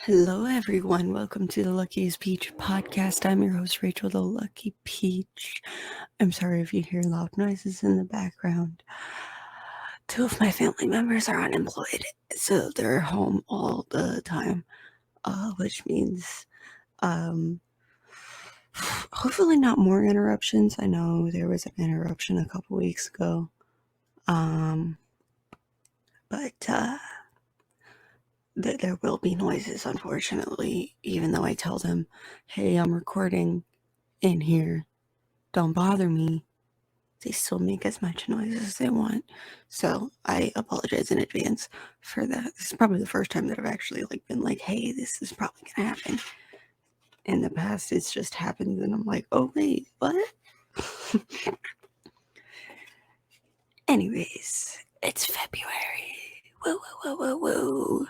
Hello, everyone. Welcome to the Luckiest Peach podcast. I'm your host, Rachel, the Lucky Peach. I'm sorry if you hear loud noises in the background. Two of my family members are unemployed, so they're home all the time, which means hopefully not more interruptions. I know there was an interruption a couple weeks ago, but there will be noises, unfortunately, even though I tell them, hey, I'm recording in here, don't bother me. They still make as much noise as they want. So I apologize in advance for that. This is probably the first time that I've actually been like, hey, this is probably gonna happen. In the past it's just happened and I'm like, oh wait, what? Anyways, it's February. Woo woo woo woo woo.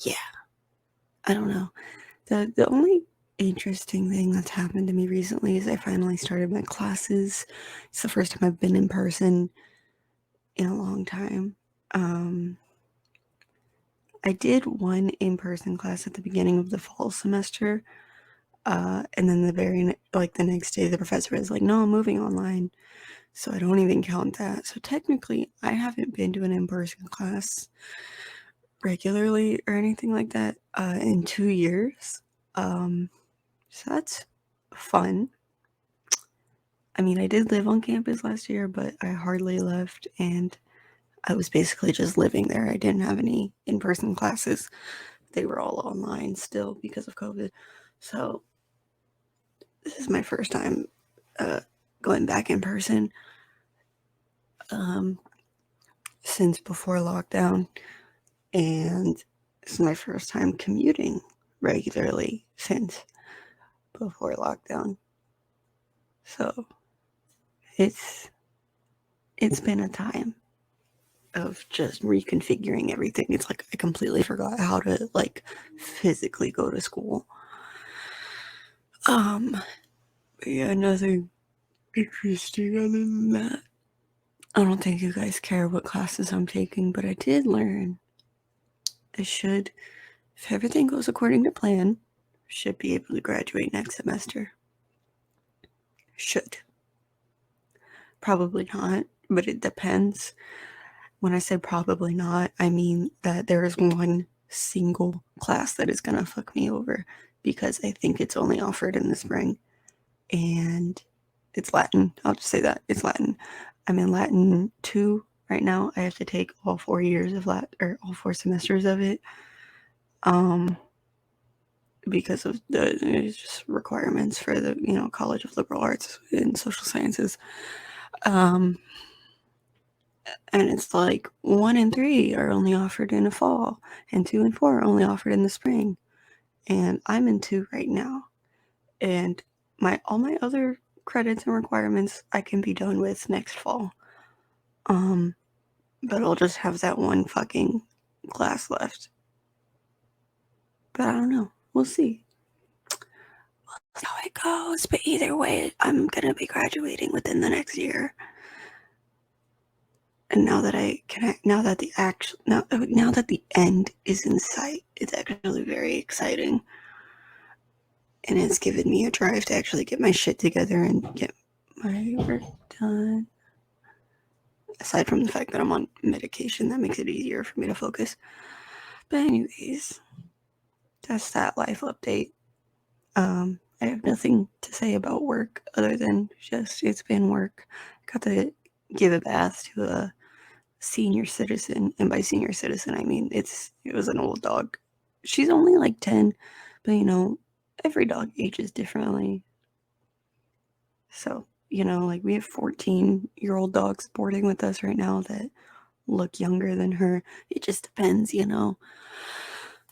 Yeah. I don't know. The only interesting thing that's happened to me recently is I finally started my classes. It's the first time I've been in person in a long time. I did one in-person class at the beginning of the fall semester, and then the next day the professor was like, no, I'm moving online, so I don't even count that. So technically I haven't been to an in-person class regularly or anything like that in 2 years. So that's fun. I mean, I did live on campus last year, but I hardly left, and I was basically just living there. I didn't have any in-person classes. They were all online still because of COVID. So this is my first time going back in person since before lockdown, and this is my first time commuting regularly since before lockdown. So it's been a time of just reconfiguring everything. It's like I completely forgot how to physically go to school. But yeah, nothing interesting other than that. I don't think you guys care what classes I'm taking, but I did learn I should, if everything goes according to plan, should be able to graduate next semester. Should. Probably not, but it depends. When I say probably not, I mean that there is one single class that is going to fuck me over because I think it's only offered in the spring. And it's Latin. I'll just say that. It's Latin. I'm in Latin 2 right now. I have to take all 4 years of Latin, or all 4 semesters of it. Because of the just requirements for the College of Liberal Arts and Social Sciences. And it's like 1 and 3 are only offered in the fall, and 2 and 4 are only offered in the spring. And I'm in 2 right now. And all my other credits and requirements I can be done with next fall. But I'll just have that one fucking class left. But I don't know. We'll see. We'll see how it goes. But either way, I'm gonna be graduating within the next year. And now that now that the end is in sight, it's actually very exciting. And it's given me a drive to actually get my shit together and get my work done. Aside from the fact that I'm on medication, that makes it easier for me to focus. But anyways, that's that life update. I have nothing to say about work other than just it's been work. I got to give a bath to a senior citizen, and by senior citizen I mean it was an old dog. She's only like 10, but every dog ages differently. So we have 14-year-old dogs boarding with us right now that look younger than her. It just depends.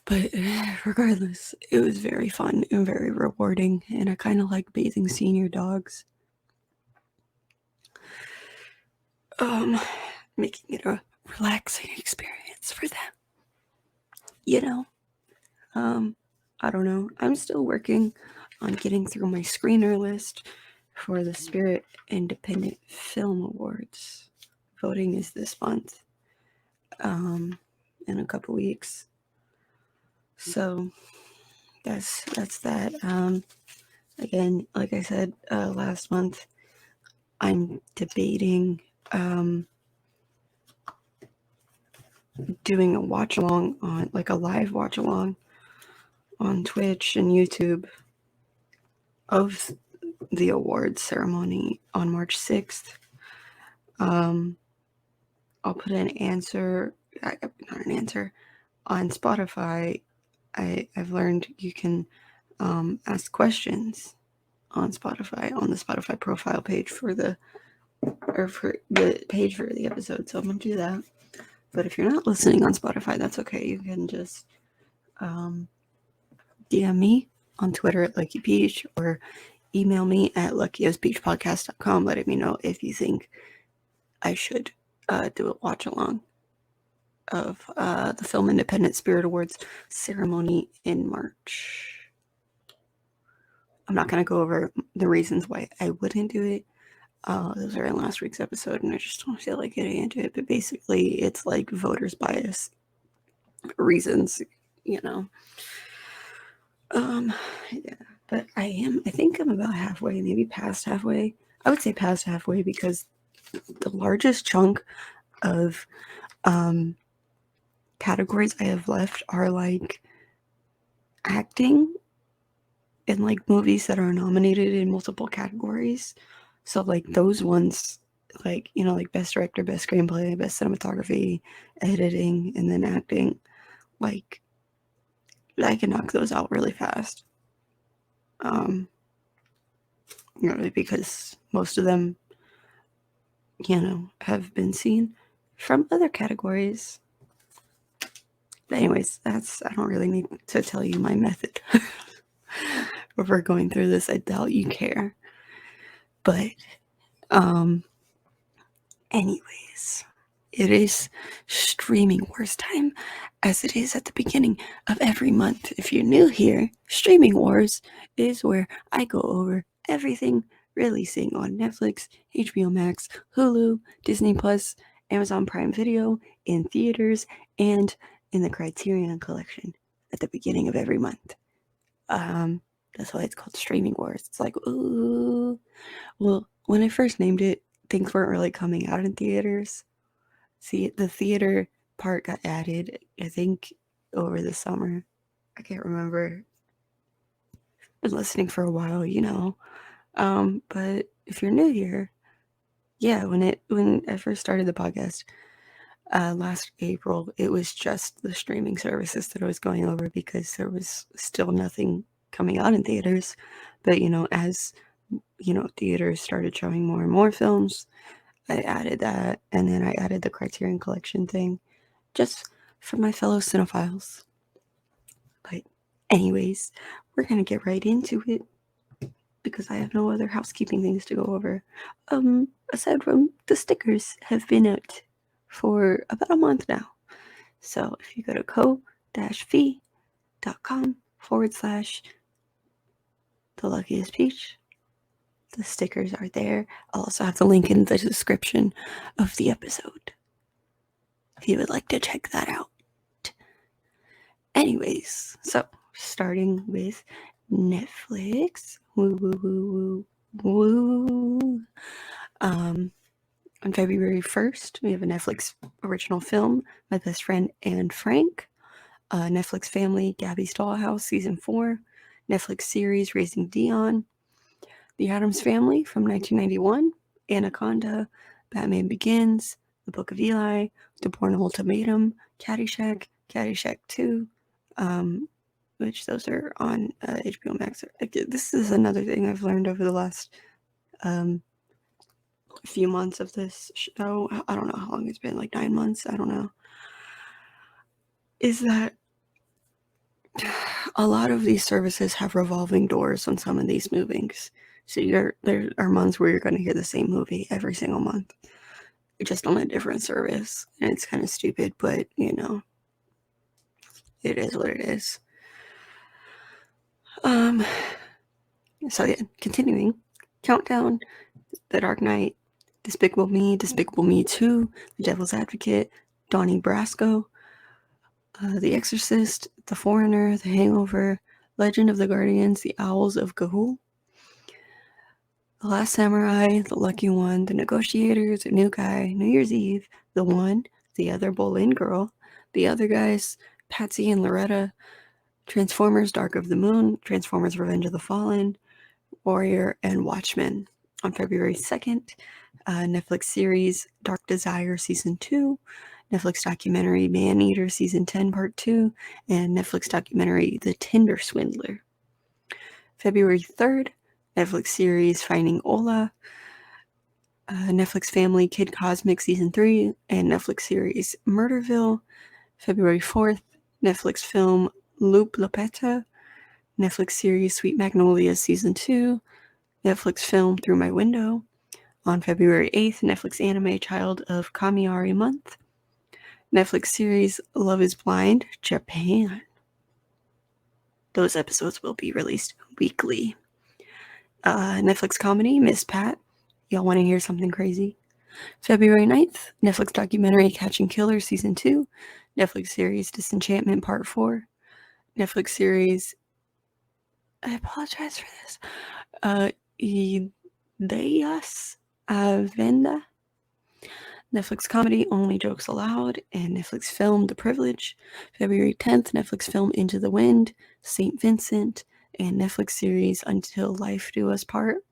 But regardless, it was very fun and very rewarding, and I kind of like bathing senior dogs. Making it a relaxing experience for them. I don't know. I'm still working on getting through my screener list for the Spirit Independent Film Awards. Voting is this month. And in a couple weeks. So that's that. Again, like I said last month, I'm debating doing a watch along on, like a live watch along on Twitch and YouTube of the awards ceremony on March 6th. I'll put an answer, not an answer, on Spotify. I've learned you can ask questions on Spotify, on the Spotify profile page for the page for the episode. So I'm gonna do that. But if you're not listening on Spotify, that's okay. You can just DM me on Twitter at Lucky Peach, or email me at luckiestpeachpodcast.com, letting me know if you think I should do a watch along of the Film Independent Spirit Awards ceremony in March. I'm not going to go over the reasons why I wouldn't do it. Those are in last week's episode, and I just don't feel like getting into it. But basically, it's like voters' bias reasons, you know. Yeah. But I think I'm about halfway, maybe past halfway. I would say past halfway, because the largest chunk of categories I have left are like acting in like movies that are nominated in multiple categories. So like those ones, like, you know, like best director, best screenplay, best cinematography, editing, and then acting, like I can knock those out really fast. You know, because most of them, you know, have been seen from other categories. But anyways, I don't really need to tell you my method. If we're going through this, I doubt you care. But anyways, it is Streaming Wars time, as it is at the beginning of every month. If you're new here, Streaming Wars is where I go over everything releasing on Netflix, HBO Max, Hulu, Disney Plus, Amazon Prime Video, in theaters, and in the Criterion Collection at the beginning of every month. That's why it's called Streaming Wars. It's like, ooh. Well, when I first named it, things weren't really coming out in theaters. See, the theater part got added, I think, over the summer. I can't remember. Been listening for a while, you know. But if you're new here, yeah, when I first started the podcast last April, it was just the streaming services that I was going over, because there was still nothing coming out in theaters. But, you know, as, you know, theaters started showing more and more films, I added that, and then I added the Criterion Collection thing, just for my fellow cinephiles. But anyways, we're gonna get right into it, because I have no other housekeeping things to go over. Aside from the stickers have been out for about a month now. So if you go to ko-fi.com/the Luckiest Peach, the stickers are there. I'll also have the link in the description of the episode if you would like to check that out. Anyways, so starting with Netflix. Woo, woo, woo, woo, woo. On February 1st, we have a Netflix original film, My Best Friend and Frank. Netflix Family, Gabby's Dollhouse, Season 4. Netflix series, Raising Dion. The Addams Family from 1991. Anaconda, Batman Begins, The Book of Eli, The Bourne Ultimatum, Caddyshack, Caddyshack 2, which those are on HBO Max. This is another thing I've learned over the last few months of this show. I don't know how long it's been, like 9 months, I don't know. Is that a lot of these services have revolving doors on some of these movies. So there are months where you're going to hear the same movie every single month, just on a different service. And it's kind of stupid, but, you know, it is what it is. So yeah, continuing. Countdown, The Dark Knight, Despicable Me 2, The Devil's Advocate, Donnie Brasco, The Exorcist, The Foreigner, The Hangover, Legend of the Guardians, The Owls of Ga'Hoole, The Last Samurai, The Lucky One, The Negotiators, A New Guy, New Year's Eve, The One, The Other Boleyn Girl, The Other Guys, Patsy and Loretta, Transformers Dark of the Moon, Transformers Revenge of the Fallen, Warrior, and Watchmen. On February 2nd, Netflix series Dark Desire Season 2, Netflix documentary Man-Eater Season 10 Part 2, and Netflix documentary The Tinder Swindler. February 3rd, Netflix series Finding Ola, Netflix Family Kid Cosmic Season 3, and Netflix series Murderville. February 4th, Netflix film Loop Lapetta, Netflix series Sweet Magnolia Season 2, Netflix film Through My Window. On February 8th, Netflix anime Child of Kamiari Month, Netflix series Love is Blind, Japan. Those episodes will be released weekly. Netflix comedy Miss Pat. Y'all want to hear something crazy? February 9th, Netflix documentary Catching Killers Season 2, Netflix series Disenchantment Part 4, Netflix series, I apologize for this, Ideas Venda, Netflix comedy Only Jokes Allowed, and Netflix film The Privilege. February 10th, Netflix film Into the Wind, St. Vincent, and Netflix series Until Life Do Us Part.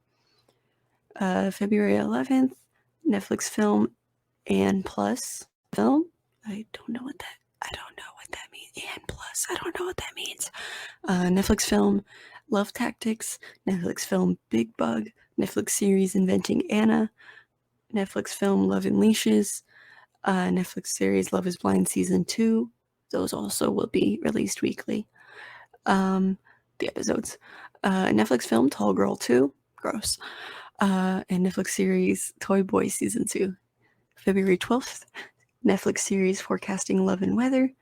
February 11th, Netflix film and plus film. I don't know what that means. And plus, I don't know what that means. Netflix film Love Tactics, Netflix film Big Bug, Netflix series Inventing Anna, Netflix film Love and Leashes, Netflix series Love is Blind Season 2. Those also will be released weekly. The episodes. Netflix film Tall Girl 2. Gross. And Netflix series Toy Boy Season 2. February 12th, Netflix series Forecasting Love and Weather,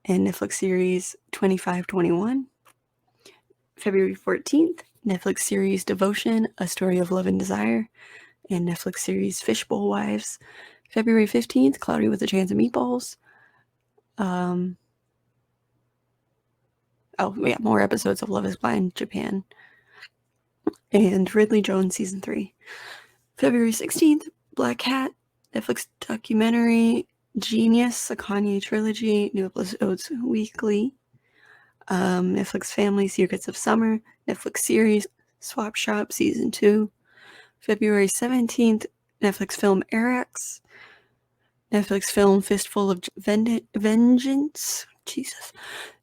and Netflix series 2521. February 14th, Netflix series Devotion, A Story of Love and Desire, and Netflix series Fishbowl Wives. February 15th, Cloudy with a Chance of Meatballs. More episodes of Love is Blind Japan. And Ridley Jones Season 3. February 16th, Black Cat, Netflix documentary Genius, a Kanye trilogy, new episodes weekly. Netflix Family Secrets of Summer, Netflix series Swap Shop Season 2. February 17th, Netflix film Arax, Netflix film Fistful of Vengeance, Jesus,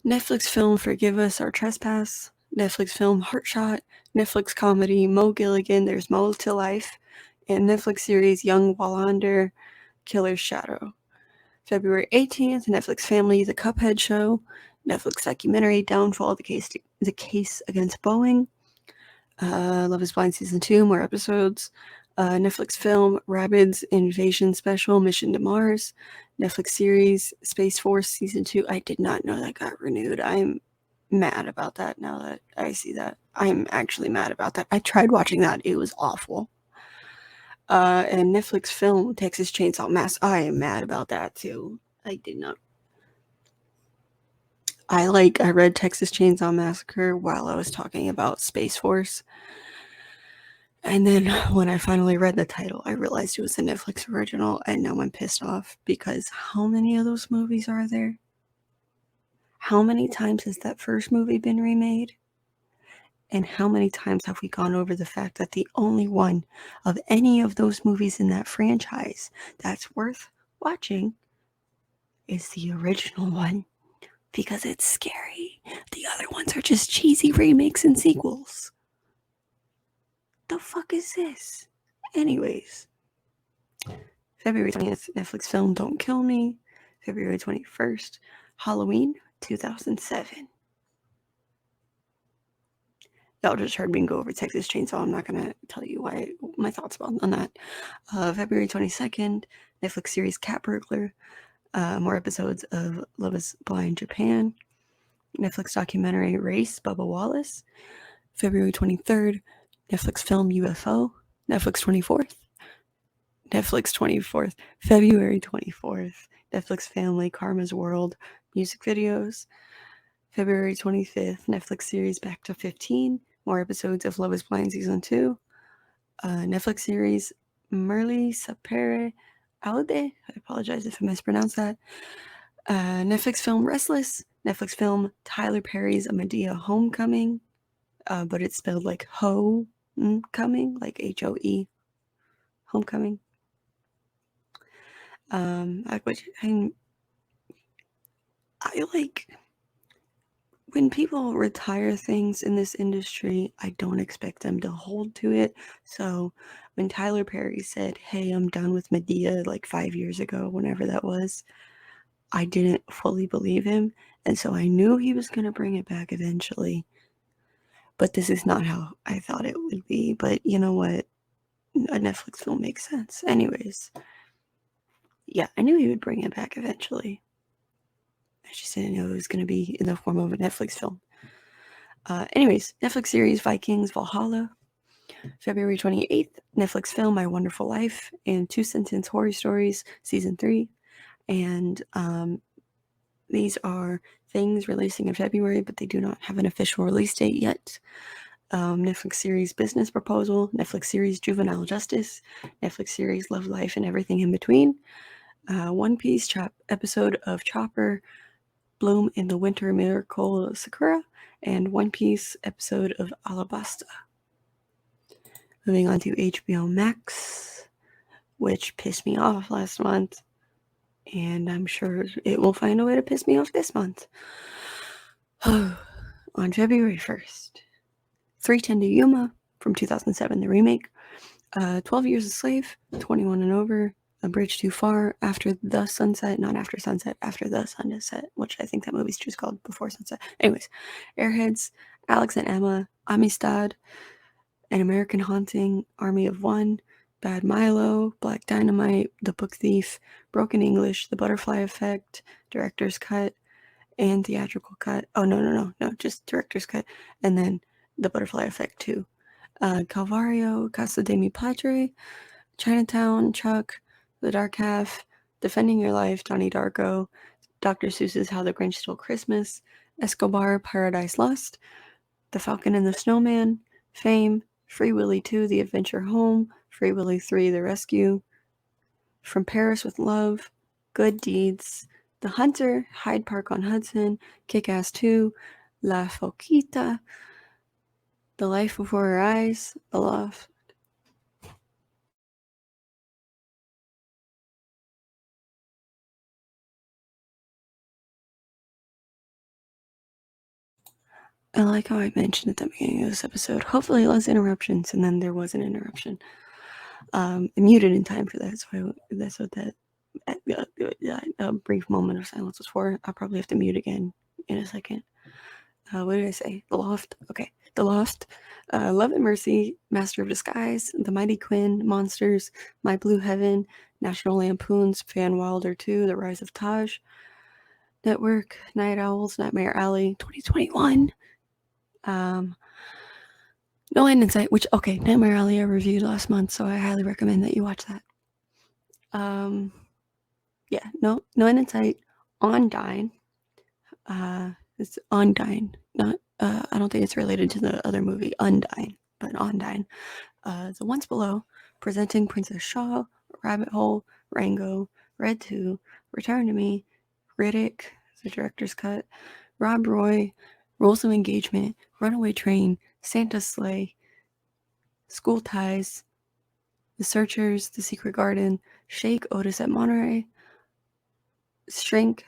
Netflix film Forgive Us Our Trespass, Netflix film Heartshot, Netflix comedy Mo Gilligan, There's Mo to Life, and Netflix series Young Wallander, Killer's Shadow. February 18th, Netflix Family The Cuphead Show, Netflix documentary Downfall, The Case Against Boeing, Love is Blind Season 2, more episodes, Netflix film Rabbids Invasion Special, Mission to Mars, Netflix series Space Force Season 2. I did not know that got renewed. I'm mad about that now that I see that. I'm actually mad about that. I tried watching that. It was awful. And Netflix film Texas Chainsaw Massacre. I am mad about that too. I did not. I read Texas Chainsaw Massacre while I was talking about Space Force. And then when I finally read the title, I realized it was a Netflix original, and now I'm pissed off because how many of those movies are there? How many times has that first movie been remade? And how many times have we gone over the fact that the only one of any of those movies in that franchise that's worth watching is the original one? Because it's scary. The other ones are just cheesy remakes and sequels. The fuck is this? Anyways, February 20th, Netflix film Don't Kill Me. February 21st, Halloween 2007. Y'all just heard me go over Texas Chainsaw. I'm not going to tell you my thoughts on that. February 22nd, Netflix series Cat Burglar. More episodes of Love is Blind Japan. Netflix documentary Race, Bubba Wallace. February 23rd, Netflix film UFO. February 24th, Netflix family Karma's World, music videos. February 25th, Netflix series Back to 15, more episodes of Love is Blind Season 2. Netflix series Merli Sapere Aude, I apologize if I mispronounced that. Netflix film Restless, Netflix film Tyler Perry's A Medea Homecoming, but it's spelled like Ho-coming, like H-O-E, Homecoming. I like when people retire things in this industry, I don't expect them to hold to it. So when Tyler Perry said, "Hey, I'm done with Medea," like 5 years ago, whenever that was, I didn't fully believe him. And so I knew he was going to bring it back eventually. But this is not how I thought it would be. But you know what? A Netflix film makes sense. Anyways, yeah, I knew he would bring it back eventually. I just didn't know it was going to be in the form of a Netflix film. Anyways, Netflix series Vikings Valhalla. February 28th, Netflix film My Wonderful Life and Two Sentence Horror Stories, Season 3. And these are things releasing in February, but they do not have an official release date yet. Netflix series Business Proposal, Netflix series Juvenile Justice, Netflix series Love, Life, and Everything in Between. One Piece episode of Chopper, Bloom in the Winter Miracle Sakura, and One Piece episode of Alabasta. Moving on to HBO Max, which pissed me off last month, and I'm sure it will find a way to piss me off this month. On February 1st, 310 to Yuma from 2007, the remake. 12 Years a Slave, 21 and Over, A Bridge Too Far, After the Sunset, not After Sunset, After the Sunset, which I think that movie's just called Before Sunset. Anyways, Airheads, Alex and Emma, Amistad, An American Haunting, Army of One, Bad Milo, Black Dynamite, The Book Thief, Broken English, The Butterfly Effect, Director's Cut, and Theatrical Cut. Oh, no, just Director's Cut. And then The Butterfly Effect 2. Calvario, Casa de Mi Padre, Chinatown, Chuck, The Dark Half, Defending Your Life, Donnie Darko, Dr. Seuss's How the Grinch Stole Christmas, Escobar, Paradise Lost, The Falcon and the Snowman, Fame, Free Willy 2, The Adventure Home, Free Willy 3, The Rescue, From Paris with Love, Good Deeds, The Hunter, Hyde Park on Hudson, Kick-Ass 2, La Foquita, The Life Before Her Eyes, The Loft. I like how I mentioned at the beginning of this episode, hopefully less interruptions, and then there was an interruption. I muted in time for that, so that's what that a brief moment of silence was for. I'll probably have to mute again in a second. What did I say? The Loft. Okay. The Loft. Love and Mercy, Master of Disguise, The Mighty Quinn, Monsters, My Blue Heaven, National Lampoon's Van Wilder 2, The Rise of Taj, Network, Night Owls, Nightmare Alley, 2021. No End in Sight, which, okay, Nightmare Alley I reviewed last month, so I highly recommend that you watch that. Yeah, no End in Sight, Ondine. It's Ondine, not, I don't think it's related to the other movie, Undine, but Ondine. The Once Below, Presenting Princess Shaw, Rabbit Hole, Rango, Red 2, Return to Me, Riddick, the director's cut, Rob Roy, Rules of Engagement, Runaway Train, Santa's Sleigh, School Ties, The Searchers, The Secret Garden, Shake, Otis at Monterey, Shrink,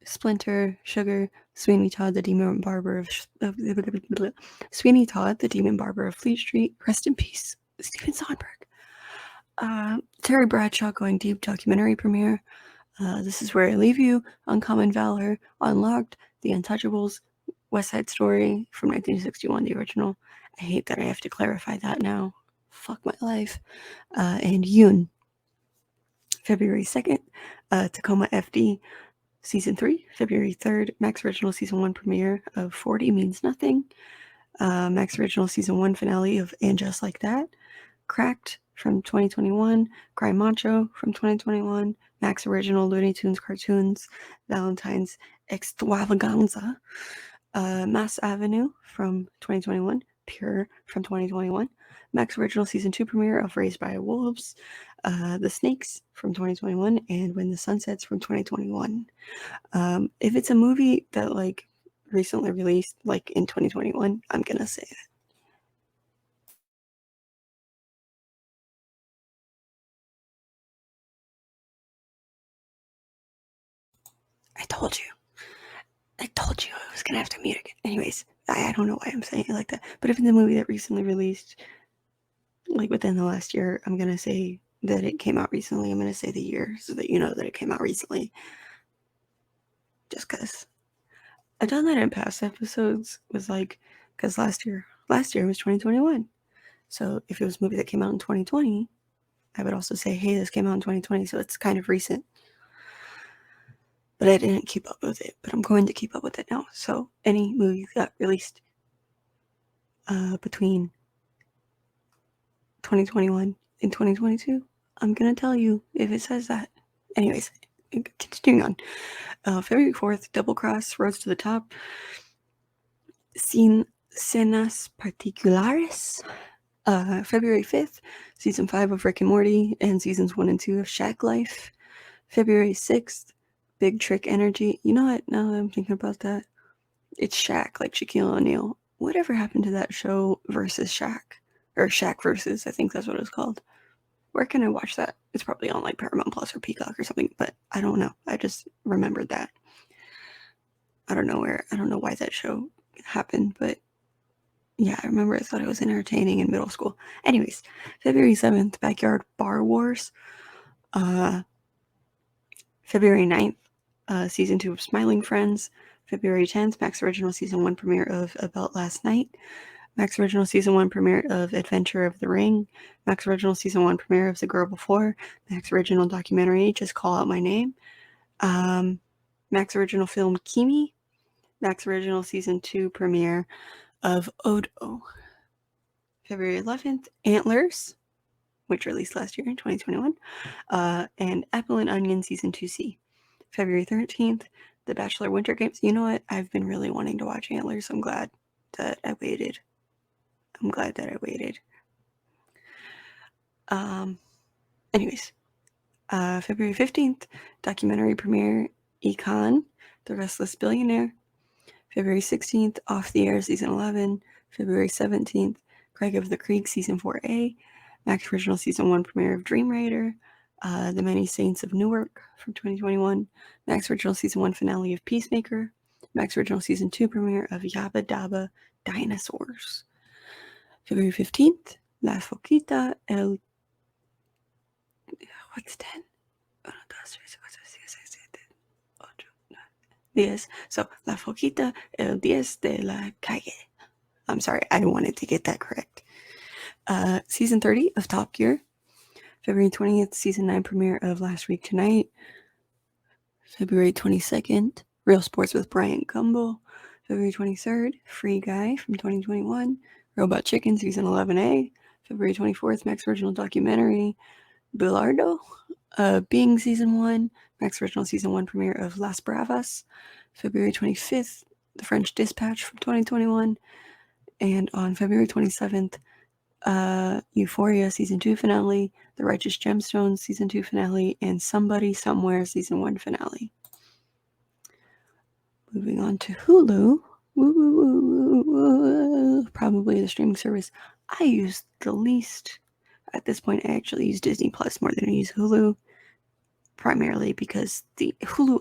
Splinter, Sugar, Sweeney Todd, the Demon Barber of Sweeney Todd, the Demon Barber of Fleet Street. Rest in peace, Steven Soderbergh. Terry Bradshaw Going Deep documentary premiere. This Is Where I Leave You, Uncommon Valor, Unlocked, The Untouchables, West Side Story from 1961, the original. I hate that I have to clarify that now. Fuck my life. And Yoon. February 2nd, Tacoma FD Season 3. February 3rd, Max Original Season 1 premiere of 40 Means Nothing. Max Original Season 1 finale of And Just Like That. Cracked, from 2021, Cry Macho from 2021, Max Original Looney Tunes Cartoons, Valentine's Extravaganza, Mass Avenue from 2021, Pure from 2021, Max Original Season 2 premiere of Raised by Wolves, The Snakes from 2021, and When the Sun Sets from 2021. If it's a movie that like recently released like in 2021, I'm gonna say it. I told you I was gonna have to mute again. Anyways, I don't know why I'm saying it like that, but if it's a movie that recently released like within the last year, I'm gonna say that it came out recently. I'm gonna say the year so that you know that it came out recently. Just because I've done that in past episodes was like because last year was 2021. So if it was a movie that came out in 2020, I would also say, hey, this came out in 2020, so it's kind of recent. But I didn't keep up with it, but I'm going to keep up with it now. So any movie that released between 2021 and 2022, I'm gonna tell you if it says that. Anyways, continuing on. February 4th, Double Cross, Roads to the Top, Sin Cenas Particulares. February 5th, Season 5 of Rick and Morty, and Seasons 1 and 2 of Shack Life. February 6th, Big Trick Energy. You know what? Now that I'm thinking about that, it's Shaq, like Shaquille O'Neal. Whatever happened to that show versus Shaq? Or Shaq versus, I think that's what it's called. Where can I watch that? It's probably on like Paramount Plus or Peacock or something, but I don't know. I just remembered that. I don't know why that show happened, but yeah, I remember I thought it was entertaining in middle school. Anyways, February 7th, Backyard Bar Wars. February 9th, Season 2 of Smiling Friends. February 10th, Max Original Season 1 premiere of About Last Night. Max Original Season 1 premiere of Adventure of the Ring. Max Original Season 1 premiere of The Girl Before. Max Original documentary, Just Call Out My Name. Max Original film, Kimi. Max Original Season 2 premiere of Odo. February 11th, Antlers, which released last year in 2021. And Apple and Onion Season 2C. February 13th, The Bachelor Winter Games. You know what? I've been really wanting to watch Antlers. I'm glad that I waited. Anyways, February 15th, documentary premiere, Econ, The Restless Billionaire. February 16th, Off the Air Season 11. February 17th, Craig of the Creek Season 4A. Max Original Season 1 premiere of Dream Rider. The Many Saints of Newark from 2021. Max Original Season 1 finale of Peacemaker. Max Original Season 2 premiere of Yabba Dabba Dinosaurs. February 15th, La Foquita El... What's 10? Yes. So, La Foquita El 10 de la Calle. I'm sorry, I wanted to get that correct. Season 30 of Top Gear. February 20th, Season 9 premiere of Last Week Tonight. February 22nd, Real Sports with Bryant Gumbel. February 23rd, Free Guy from 2021. Robot Chicken Season 11A. February 24th, Max Original Documentary, Bilardo. Being Season 1. Max Original Season 1 premiere of Las Bravas. February 25th, The French Dispatch from 2021. And on February 27th, Euphoria Season 2 finale, The Righteous Gemstones Season 2 finale, and Somebody Somewhere Season 1 finale. Moving on to Hulu. Probably the streaming service I use the least. At this point, I actually use Disney Plus more than I use Hulu, primarily because the Hulu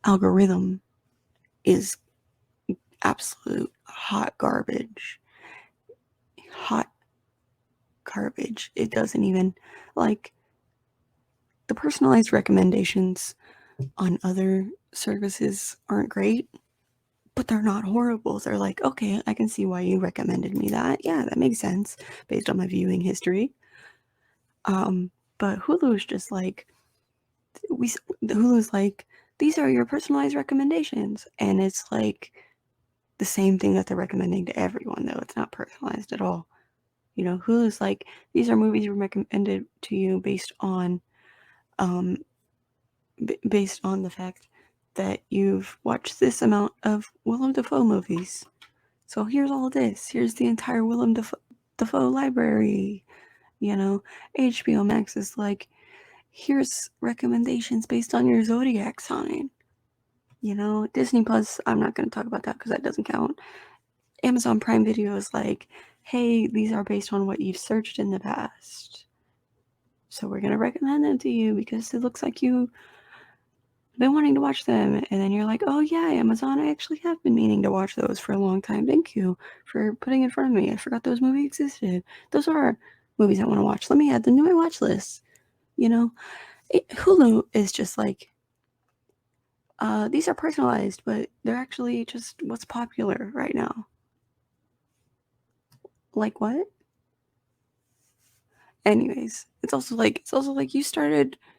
algorithm is absolute hot garbage. It doesn't even, like, the personalized recommendations on other services aren't great, but they're not horrible. They're like, okay, I can see why you recommended me that. Yeah, that makes sense based on my viewing history. But Hulu is just like, Hulu's like, these are your personalized recommendations. And it's like the same thing that they're recommending to everyone, though. It's not personalized at all. Hulu's like, these are movies recommended to you based on the fact that you've watched this amount of Willem Dafoe movies. So here's all this. Here's the entire Willem Dafoe library. HBO Max is like, here's recommendations based on your zodiac sign. Disney Plus, I'm not going to talk about that because that doesn't count. Amazon Prime Video is like, hey, these are based on what you've searched in the past. So we're going to recommend them to you because it looks like you've been wanting to watch them. And then you're like, oh yeah, Amazon, I actually have been meaning to watch those for a long time. Thank you for putting it in front of me. I forgot those movies existed. Those are movies I want to watch. Let me add them to my watch list. Hulu is just like, these are personalized, but they're actually just what's popular right now. Like what? Anyways, it's also like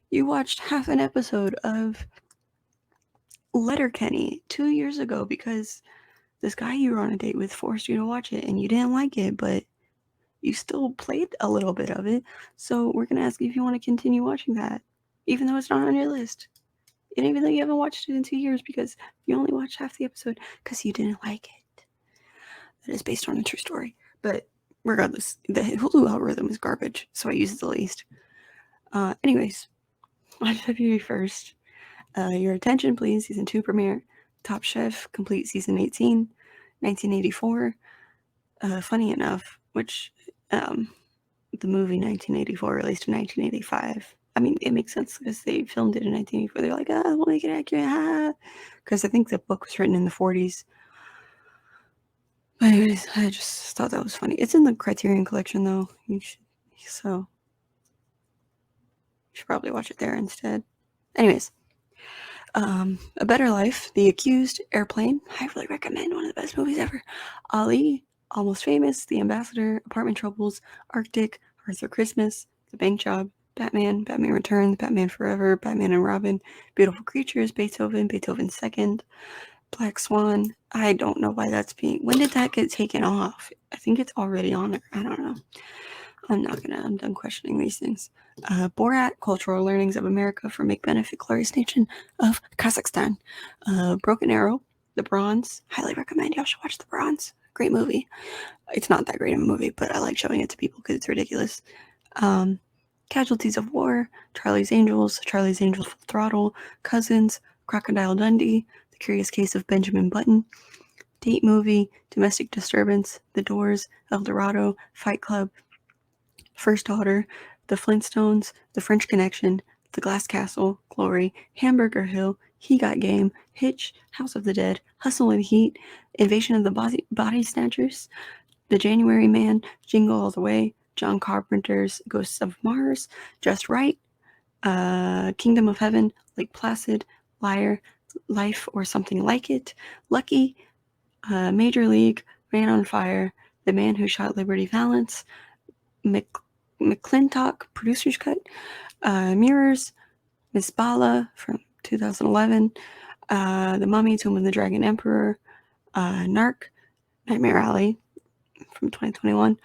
you watched half an episode of Letterkenny 2 years ago because this guy you were on a date with forced you to watch it and you didn't like it, but you still played a little bit of it. So we're gonna ask you if you want to continue watching that, even though it's not on your list. And even though you haven't watched it in 2 years because you only watched half the episode because you didn't like it. That is based on a true story. But regardless, the Hulu algorithm is garbage, so I use it the least. Anyways, on February 1st, your attention please, season 2 premiere, Top Chef, complete season 18, 1984. Funny enough, which the movie 1984 released in 1985. I mean, it makes sense because they filmed it in 1984. They're like, we'll make it accurate. Because I think the book was written in the 40s. But anyways, I just thought that was funny. It's in the Criterion Collection, though. You should probably watch it there instead. Anyways, A Better Life, The Accused, Airplane. I really recommend, one of the best movies ever. Ali, Almost Famous, The Ambassador, Apartment Troubles, Arctic, Arthur Christmas, The Bank Job, Batman, Batman Returns, Batman Forever, Batman and Robin, Beautiful Creatures, Beethoven, Beethoven Second, Black Swan. I don't know why that's when did that get taken off? I think it's already on there. I don't know. I'm done questioning these things. Borat, Cultural Learnings of America for Make Benefit Glorious Nation of Kazakhstan. Broken Arrow, The Bronze. Highly recommend y'all should watch The Bronze. Great movie. It's not that great of a movie, but I like showing it to people because it's ridiculous. Casualties of War, Charlie's Angels, Full Throttle, Cousins, Crocodile Dundee, The Curious Case of Benjamin Button, Date Movie, Domestic Disturbance, The Doors, El Dorado, Fight Club, First Daughter, The Flintstones, The French Connection, The Glass Castle, Glory, Hamburger Hill, He Got Game, Hitch, House of the Dead, Hustle and Heat, Invasion of the Body Snatchers, The January Man, Jingle All the Way, John Carpenter's Ghosts of Mars, Just Right, Kingdom of Heaven, Lake Placid, Liar, Life or Something Like It, Lucky, Major League, Man on Fire, The Man Who Shot Liberty Valance, McClintock, Producer's Cut, Mirrors, Miss Bala from 2011, The Mummy, Tomb of the Dragon Emperor, Narc, Nightmare Alley from 2021,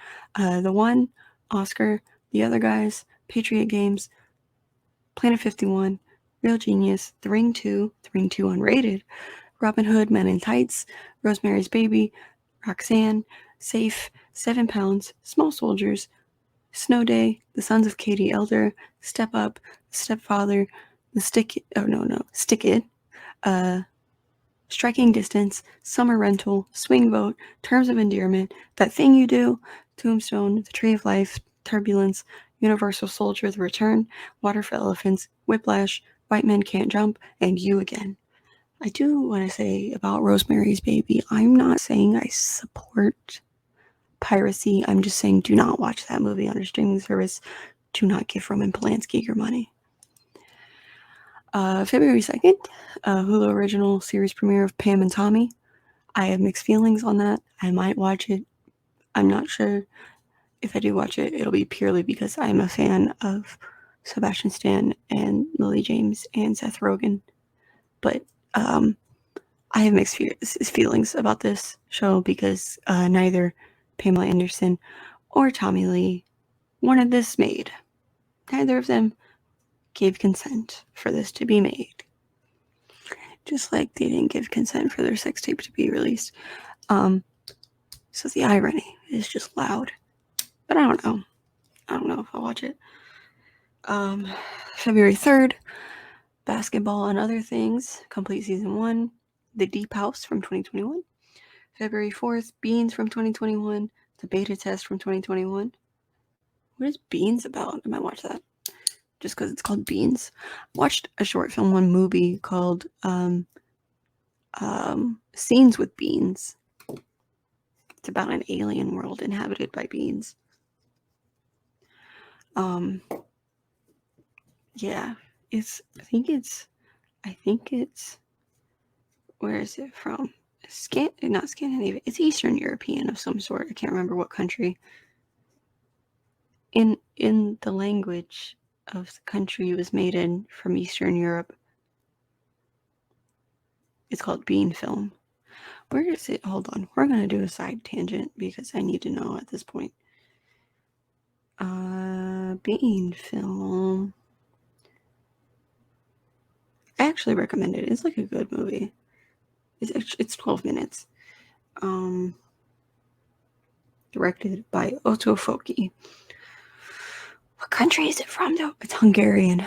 The One, Oscar, The Other Guys, Patriot Games, Planet 51, Real Genius, The Ring 2 Unrated, Robin Hood, Men in Tights, Rosemary's Baby, Roxanne, Safe, 7 Pounds, Small Soldiers, Snow Day, The Sons of Katie Elder, Step Up, Stepfather, Stick It, Striking Distance, Summer Rental, Swing Vote, Terms of Endearment, That Thing You Do, Tombstone, The Tree of Life, Turbulence, Universal Soldier, The Return, Water for Elephants, Whiplash, White Men Can't Jump, and You Again. I do want to say about Rosemary's Baby, I'm not saying I support piracy. I'm just saying do not watch that movie on a streaming service. Do not give Roman Polanski your money. February 2nd, Hulu original series premiere of Pam and Tommy. I have mixed feelings on that. I might watch it. I'm not sure. If I do watch it, it'll be purely because I'm a fan of Sebastian Stan and Lily James and Seth Rogen. But I have mixed feelings about this show because neither Pamela Anderson or Tommy Lee wanted this made. Neither of them gave consent for this to be made. Just like they didn't give consent for their sex tape to be released. So the irony is just loud. But I don't know. I don't know if I'll watch it. February 3rd, Basketball and Other Things, complete season 1. The Deep House from 2021. February 4th, Beans from 2021. The Beta Test from 2021. What is Beans about? I might watch that. Just because it's called Beans. I watched a short film, one movie called Scenes with Beans. It's about an alien world inhabited by beans. Yeah, I think it's, where is it from? Not Scandinavia. It's Eastern European of some sort. I can't remember what country. In the language of the country it was made in from Eastern Europe, it's called bean film. Where is it? Hold on. We're going to do a side tangent because I need to know at this point. Bean film. I actually recommend it. It's like a good movie. It's 12 minutes. Directed by Otto Foki. What country is it from, though? It's Hungarian.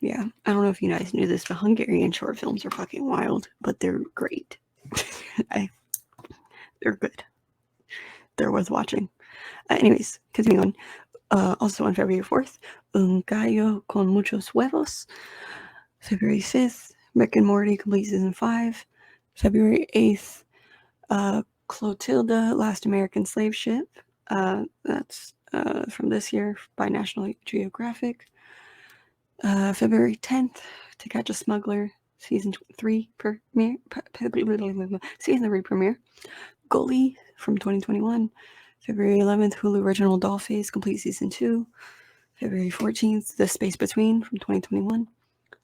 Yeah, I don't know if you guys knew this, but Hungarian short films are fucking wild, but they're great. They're good. They're worth watching. Anyways, continuing on. Also on February 4th, Un gallo con muchos huevos. February 5th, Rick and Morty, complete season 5. February 8th, Clotilda, Last American Slave Ship. That's from this year by National Geographic. February 10th, To Catch a Smuggler, season 3 premiere. Season 3 premiere. Goalie from 2021. February 11th, Hulu original Dollface, complete season 2. February 14th, The Space Between from 2021.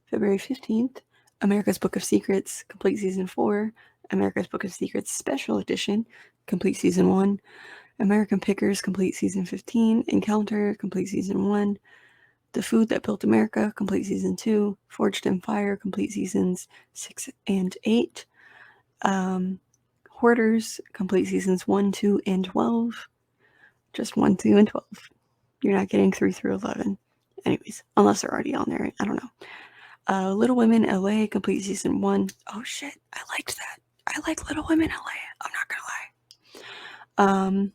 February 15th, America's Book of Secrets, complete season 4. America's Book of Secrets Special Edition, complete season 1. American Pickers, complete season 15. Encounter, complete season 1. The Food That Built America, complete season 2. Forged in Fire, complete seasons 6 and 8. Hoarders, complete seasons 1, 2, and 12. Just 1, 2, and 12. You're not getting 3 through 11. Anyways, unless they're already on there. I don't know. Little Women LA, complete season 1. Oh shit, I liked that. I like Little Women LA. I'm not gonna lie.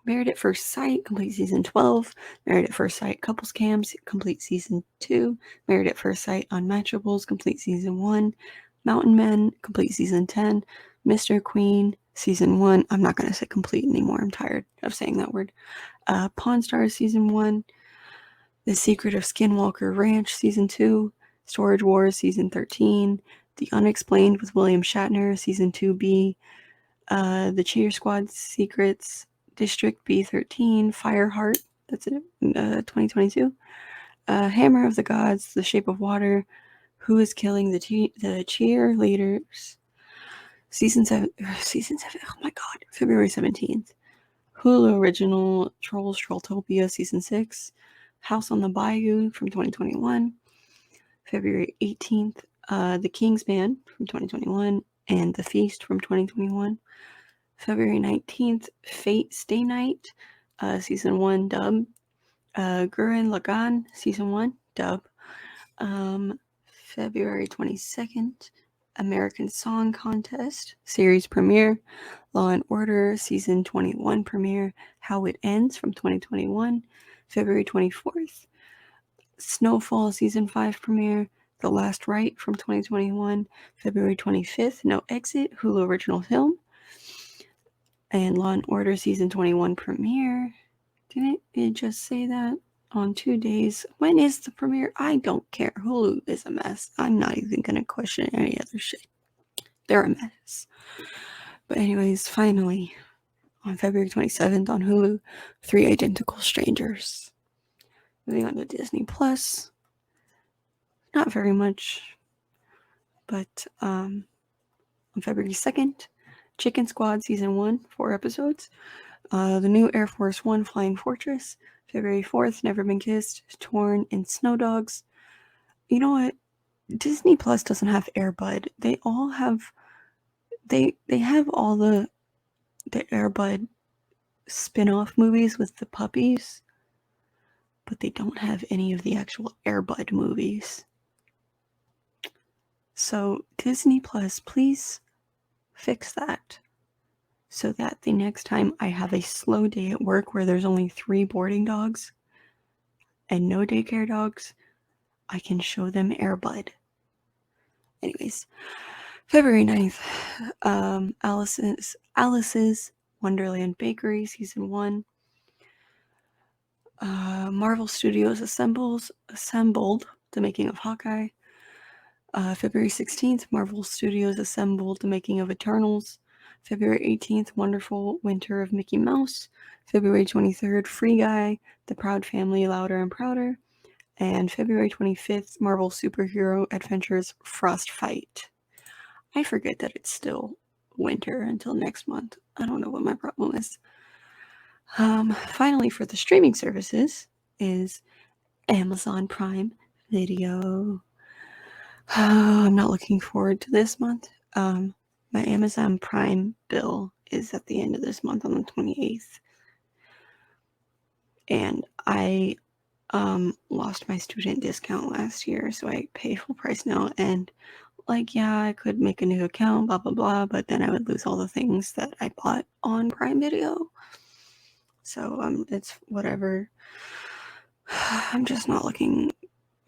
Married at First Sight, complete season 12. Married at First Sight Couples Cams, complete season 2. Married at First Sight Unmatchables, complete season 1. Mountain Men, complete season 10. Mr. Queen, season 1. I'm not going to say complete anymore. I'm tired of saying that word. Pawn Stars, season 1. The Secret of Skinwalker Ranch, season 2. Storage Wars, season 13. The Unexplained with William Shatner, season 2B. The Cheer Squad Secrets, District B13. Fireheart, that's it, 2022. Hammer of the Gods, The Shape of Water. Who is Killing the Cheerleaders? Season 7, oh my god, February 17th. Hulu original Trolls Trolltopia, season 6. House on the Bayou from 2021. February 18th, The Kingsman from 2021, and The Feast from 2021. February 19th, Fate Stay Night, season 1 dub. Gurren Lagann, season 1 dub. February 22nd, American Song Contest, series premiere. Law and Order, season 21 premiere. How It Ends from 2021. February 24th, Snowfall, season 5 premiere. The Last Rite from 2021. February 25th, No Exit, Hulu original film. And Law and Order, season 21 premiere. Didn't it just say that? On 2 days. When is the premiere? I don't care. Hulu is a mess. I'm not even going to question any other shit. They're a mess. But anyways, finally, on February 27th on Hulu, 3 Identical Strangers. Moving on to Disney Plus. Not very much. But on February 2nd, Chicken Squad Season 1, 4 episodes. The new Air Force One Flying Fortress. February 4th, Never Been Kissed, Torn, and Snow Dogs. You know what? Disney Plus doesn't have Air Bud. They all have... They have all the Air Bud spin-off movies with the puppies, but they don't have any of the actual Air Bud movies. So Disney Plus, please fix that so that the next time I have a slow day at work where there's only 3 boarding dogs and no daycare dogs, I can show them Air Bud. Anyways, February 9th, Alice's Wonderland Bakery Season 1. Marvel Studios assembled the making of Hawkeye. February 16th, Marvel Studios assembled the making of Eternals. February 18th, Wonderful Winter of Mickey Mouse. February 23rd, Free Guy, The Proud Family, Louder and Prouder. And February 25th, Marvel Superhero Adventures Frostfight. I forget that it's still winter until next month. I don't know what my problem is. Finally, for the streaming services is Amazon Prime Video. I'm not looking forward to this month. My Amazon Prime bill is at the end of this month on the 28th. And I lost my student discount last year, so I pay full price now. And yeah, I could make a new account, blah, blah, blah, but then I would lose all the things that I bought on Prime Video. So it's whatever. I'm just not looking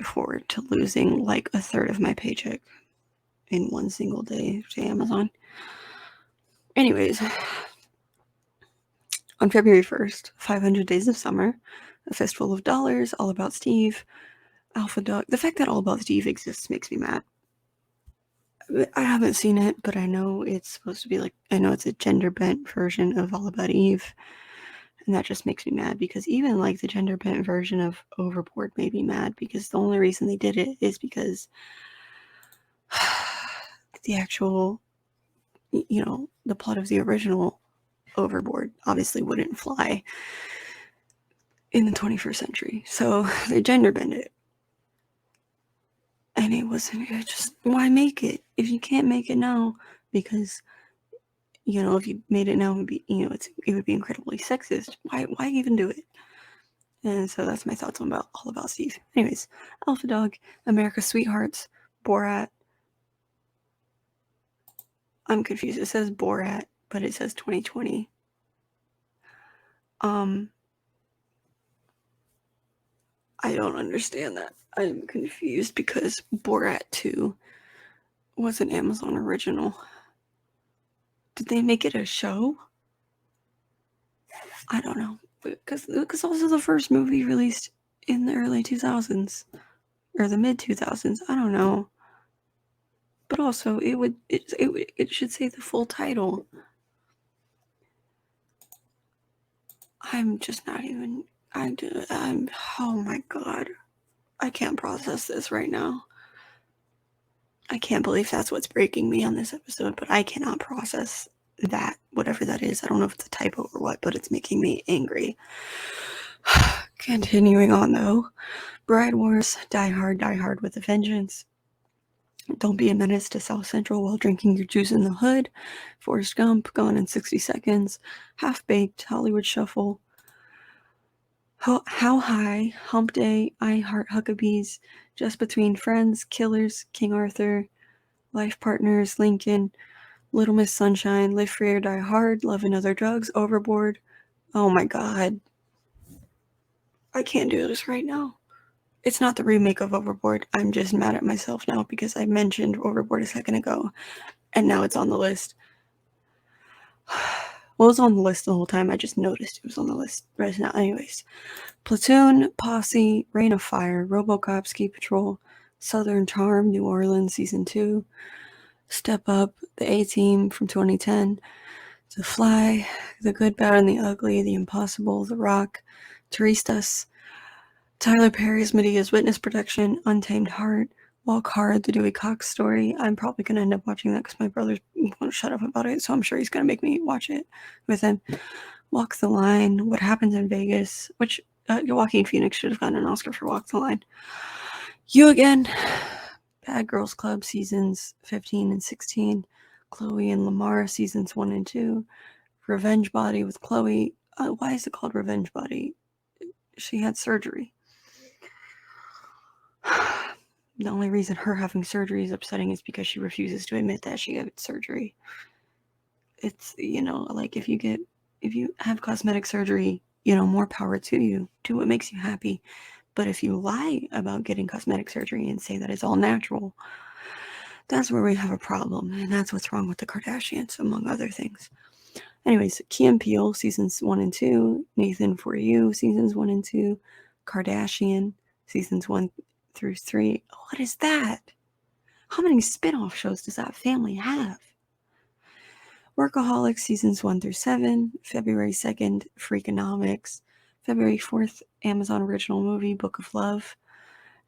forward to losing like a third of my paycheck in one single day to Amazon. Anyways, on February 1st, 500 Days of Summer, A Fistful of Dollars, All About Steve, Alpha Dog. The fact that All About Steve exists makes me mad. I haven't seen it, but I know it's supposed to be I know it's a gender-bent version of All About Eve, and that just makes me mad because even the gender-bent version of Overboard made me mad because the only reason they did it is because the actual, the plot of the original Overboard obviously wouldn't fly in the 21st century. So they gender bend it. And why make it if you can't make it now? Because, if you made it now, it would be, it would be incredibly sexist. Why even do it? And so that's my thoughts on All About Steve. Anyways, Alpha Dog, America's Sweethearts, Borat. I'm confused. It says Borat, but it says 2020. I don't understand that. I'm confused because Borat 2 was an Amazon original. Did they make it a show? I don't know. Because also the first movie released in the early 2000s. Or the mid 2000s. I don't know. But also, it should say the full title. I'm just not even... oh my god. I can't process this right now. I can't believe that's what's breaking me on this episode, but I cannot process that, whatever that is. I don't know if it's a typo or what, but it's making me angry. Continuing on, though. Bride Wars, Die Hard with a Vengeance. Don't be a menace to South Central while drinking your juice in the hood. Forrest Gump, Gone in 60 Seconds. Half-Baked, Hollywood Shuffle. How High, Hump Day, I Heart Huckabees, Just Between Friends, Killers, King Arthur, Life Partners, Lincoln, Little Miss Sunshine, Live Free or Die Hard, Love and Other Drugs, Overboard. Oh my god. I can't do this right now. It's not the remake of Overboard. I'm just mad at myself now because I mentioned Overboard a second ago, and now it's on the list. Well, it was on the list the whole time. I just noticed it was on the list right now. Anyways. Platoon, Posse, Reign of Fire, RoboCop, Ski Patrol, Southern Charm, New Orleans Season 2, Step Up, The A-Team from 2010, The Fly, The Good, Bad, and the Ugly, The Impossible, The Rock, Turistas, Tyler Perry's Medea's Witness Protection, Untamed Heart, Walk Hard, The Dewey Cox Story. I'm probably going to end up watching that because my brother won't shut up about it, so I'm sure he's going to make me watch it with him. Walk the Line, What Happens in Vegas, which Joaquin Phoenix should have gotten an Oscar for Walk the Line. You Again, Bad Girls Club seasons 15 and 16, Chloe and Lamar seasons 1 and 2, Revenge Body with Chloe. Why is it called Revenge Body? She had surgery. The only reason her having surgery is upsetting is because she refuses to admit that she had surgery. It's, like if you have cosmetic surgery, more power to you. Do what makes you happy. But if you lie about getting cosmetic surgery and say that it's all natural, that's where we have a problem. And that's what's wrong with the Kardashians, among other things. Anyways, Key and Peele, seasons 1 and 2. Nathan For You, seasons 1 and 2. Kardashian, seasons 1 through 3. What is that? How many spin-off shows does that family have? Workaholics, seasons 1 through 7. February 2nd, Freakonomics. February 4th, Amazon Original Movie, Book of Love.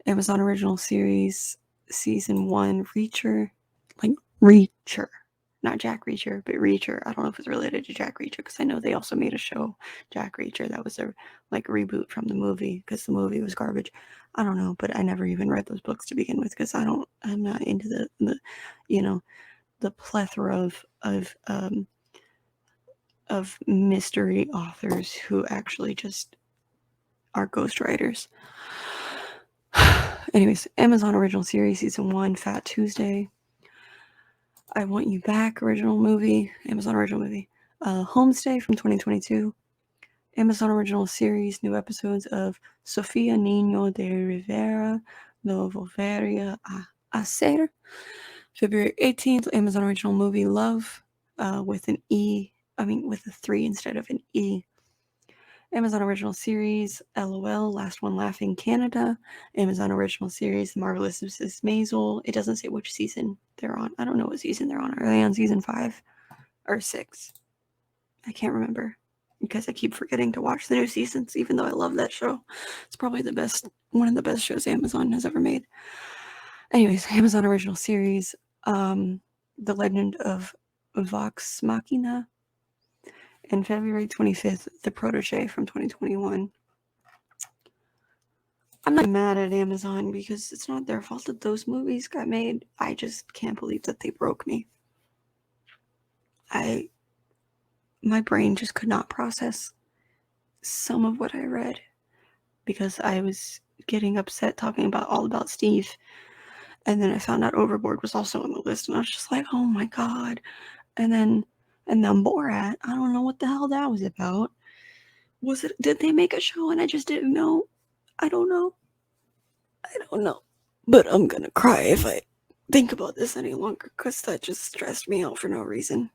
Amazon Original Series, season 1, Reacher. Like, Reacher. Not Jack Reacher, but Reacher. I don't know if it's related to Jack Reacher, because I know they also made a show, Jack Reacher, that was a reboot from the movie, because the movie was garbage. I don't know, but I never even read those books to begin with, because I'm not into the plethora of mystery authors who actually just are ghostwriters. Anyways, Amazon Original Series, season 1, Fat Tuesday. I Want You Back, original movie, Amazon Original Movie. Homestay from 2022. Amazon Original Series, new episodes of Sofia Niño de Rivera, No Volvería a Ser. February 18th, Amazon Original Movie, Love, with an E, with a 3 instead of an E. Amazon Original Series, LOL, Last One Laughing, Canada. Amazon Original Series, The Marvelous Mrs. Maisel. It doesn't say which season they're on. I don't know what season they're on. Are they on season 5 or 6? I can't remember, because I keep forgetting to watch the new seasons, even though I love that show. It's probably one of the best shows Amazon has ever made. Anyways, Amazon Original Series, The Legend of Vox Machina. And February 25th, The Protege from 2021. I'm not mad at Amazon, because it's not their fault that those movies got made. I just can't believe that they broke me. My brain just could not process some of what I read, because I was getting upset talking all about Steve. And then I found out Overboard was also on the list, and I was just like, oh my god. And then Borat, I don't know what the hell that was about. Did they make a show and I just didn't know? I don't know. But I'm gonna cry if I think about this any longer, because that just stressed me out for no reason.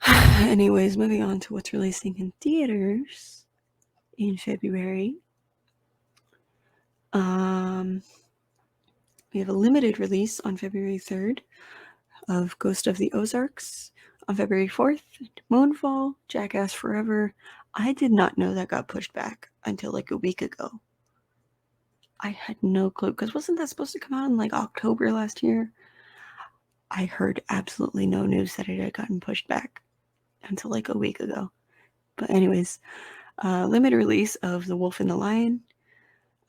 Anyways, moving on to what's releasing in theaters in February. We have a limited release on February 3rd of Ghost of the Ozarks. On February 4th, Moonfall, Jackass Forever. I did not know that got pushed back until a week ago. I had no clue, because wasn't that supposed to come out in October last year? I heard absolutely no news that it had gotten pushed back until a week ago. But anyways, limited release of The Wolf and the Lion,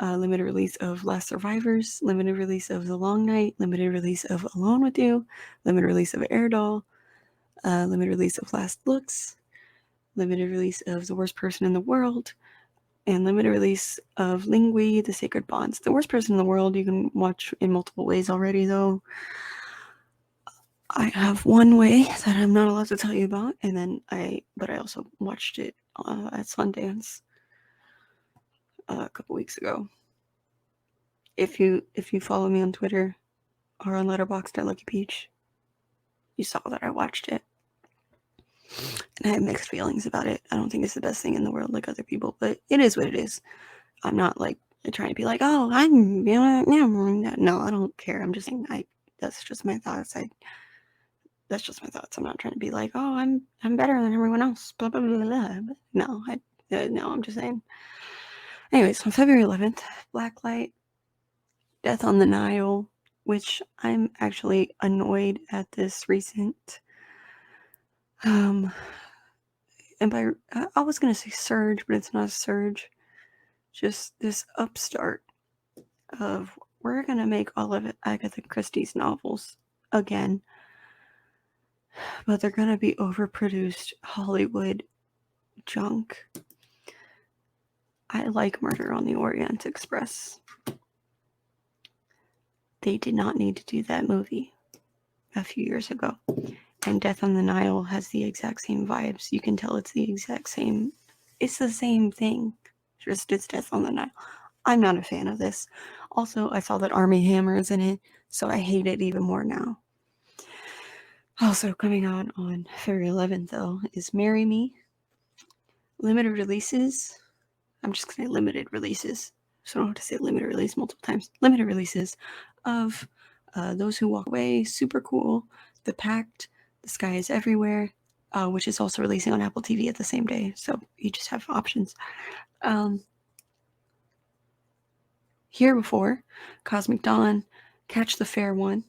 limited release of Last Survivors, limited release of The Long Night, limited release of Alone with You, limited release of Air Doll, limited release of Last Looks, limited release of The Worst Person in the World, and limited release of Lingui, The Sacred Bonds. The Worst Person in the World you can watch in multiple ways already, though. I have one way that I'm not allowed to tell you about, but I also watched it at Sundance a couple weeks ago. If you follow me on Twitter or on Letterboxd at Luckiest Peach, you saw that I watched it. And I have mixed feelings about it. I don't think it's the best thing in the world like other people, but it is what it is. I'm not trying to be like, oh, I'm, no, I don't care. I'm just saying, that's just my thoughts. That's just my thoughts. I'm not trying to be like, oh, I'm better than everyone else. Blah, blah, blah, blah. No, I'm just saying. Anyways, on February 11th, Blacklight, Death on the Nile, which I'm actually annoyed at this recent and by I was gonna say surge, but it's not a surge. Just this upstart of we're gonna make all of it Agatha Christie's novels again, but they're gonna be overproduced Hollywood junk. I like Murder on the Orient Express. They did not need to do that movie a few years ago. And Death on the Nile has the exact same vibes. You can tell it's the exact same. It's the same thing. Just it's Death on the Nile. I'm not a fan of this. Also, I saw that Army Hammer is in it, so I hate it even more now. Also, coming out on February 11th, though, is Marry Me. Limited releases. I'm just going to say limited releases. So I don't have to say limited release multiple times. Limited releases of Those Who Walk Away, super cool. The Pact, The Sky is Everywhere, which is also releasing on Apple TV at the same day. So you just have options. Here Before, Cosmic Dawn, Catch the Fair One,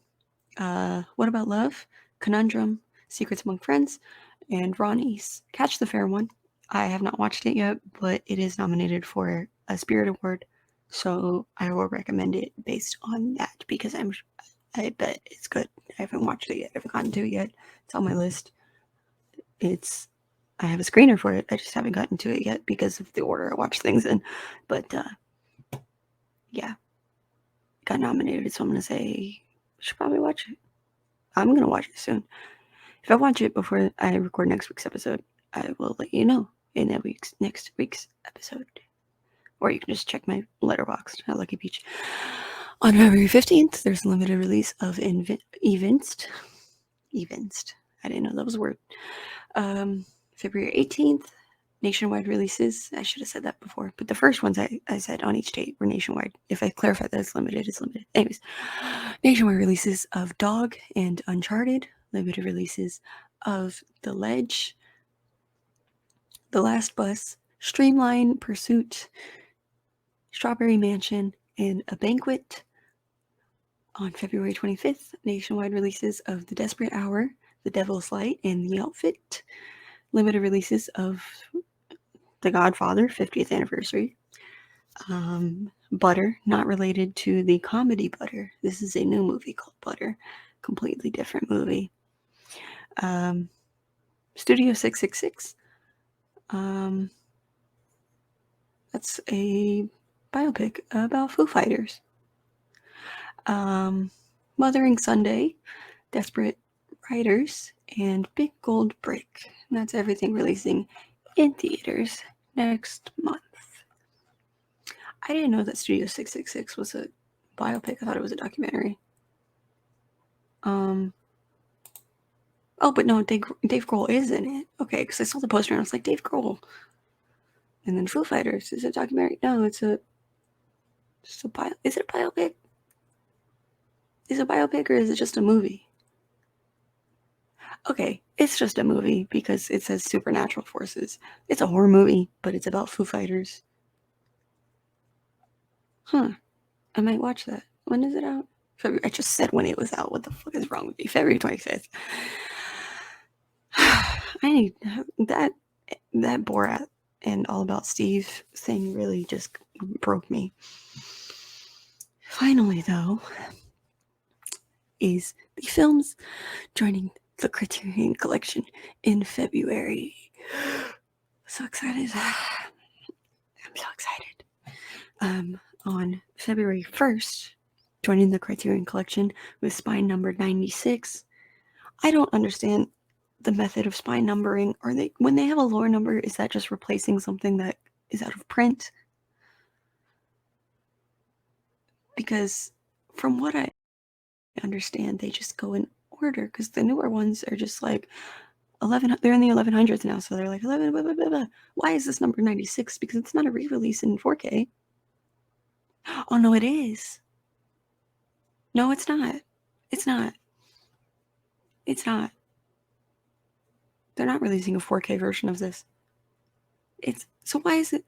What About Love, Conundrum, Secrets Among Friends, and Ronnie's Catch the Fair One. I have not watched it yet, but it is nominated for a Spirit Award, so I will recommend it based on that because I bet it's good. I haven't watched it yet. I haven't gotten to it yet. It's on my list. I have a screener for it. I just haven't gotten to it yet because of the order I watch things in. But yeah, got nominated, so I'm gonna say I should probably watch it. I'm gonna watch it soon. If I watch it before I record next week's episode, I will let you know in next week's episode. Or you can just check my letterbox at Lucky Peach. On February 15th, there's a limited release of Evinced. I didn't know that was a word. February 18th, nationwide releases. I should have said that before, but the first ones I said on each date were nationwide. If I clarify that it's limited, it's limited. Anyways, nationwide releases of Dog and Uncharted. Limited releases of The Ledge, The Last Bus, Streamline Pursuit, Strawberry Mansion, and A Banquet. On February 25th, nationwide releases of The Desperate Hour, The Devil's Light, and The Outfit. Limited releases of The Godfather, 50th anniversary. Butter, not related to the comedy Butter. This is a new movie called Butter. Completely different movie. Studio 666. That's a biopic about Foo Fighters. Mothering Sunday, Desperate Writers, and Big Gold Brick. And that's everything releasing in theaters next month. I didn't know that Studio 666 was a biopic. I thought it was a documentary. Oh, but no, Dave Grohl is in it. Okay, because I saw the poster and I was like, Dave Grohl. And then Foo Fighters is a documentary. No, is it a biopic? Is it a biopic or is it just a movie? Okay, it's just a movie because it says supernatural forces. It's a horror movie, but it's about Foo Fighters. Huh. I might watch that. When is it out? I just said when it was out. What the fuck is wrong with me? February 25th. I need that Borat and All About Steve thing really just broke me. Finally, though, is the films joining the Criterion Collection in February. So excited. I'm so excited. On February 1st, joining the Criterion Collection with spine number 96. I don't understand the method of spine numbering. When they have a lore number, is that just replacing something that is out of print? Because from what I understand, they just go in order, because the newer ones are just like 11, they're in the 1100s now, so they're like 11, blah, blah, blah, blah. Why is this number 96? Because it's not a re-release in 4K. Oh, no, it is. No, it's not. It's not. It's not. They're not releasing a 4K version of this. So why is it?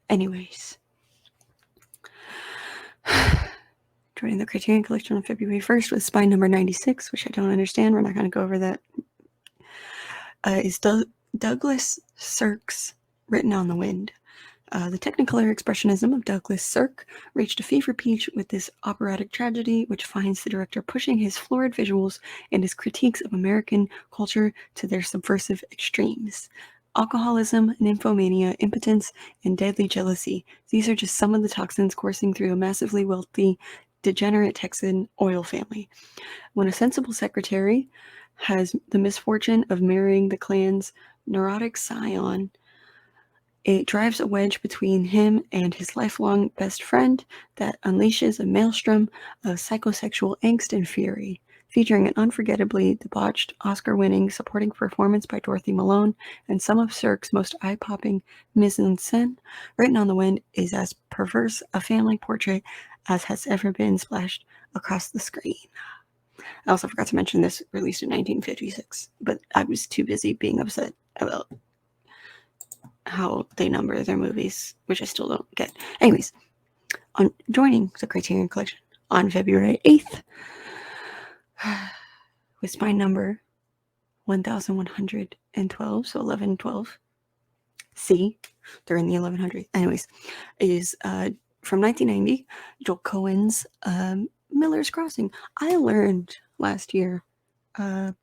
Anyways. Joining the Criterion Collection on February 1st with spine number 96, which I don't understand. We're not going to go over that. is Douglas Sirk's Written on the Wind. The Technicolor expressionism of Douglas Sirk reached a fever pitch with this operatic tragedy, which finds the director pushing his florid visuals and his critiques of American culture to their subversive extremes. Alcoholism, nymphomania, impotence, and deadly jealousy. These are just some of the toxins coursing through a massively wealthy, degenerate Texan oil family. When a sensible secretary has the misfortune of marrying the clan's neurotic scion, it drives a wedge between him and his lifelong best friend that unleashes a maelstrom of psychosexual angst and fury. Featuring an unforgettably debauched, Oscar-winning supporting performance by Dorothy Malone and some of Sirk's most eye-popping mise-en-scène, Written on the Wind is as perverse a family portrait as has ever been splashed across the screen. I also forgot to mention this released in 1956, but I was too busy being upset about how they number their movies, which I still don't get. Anyways, on joining the Criterion Collection on February 8th with my number 1112, so 1112. See, they're in the 1100. Anyways, is from 1990, Joel Coen's Miller's Crossing. I learned last year, I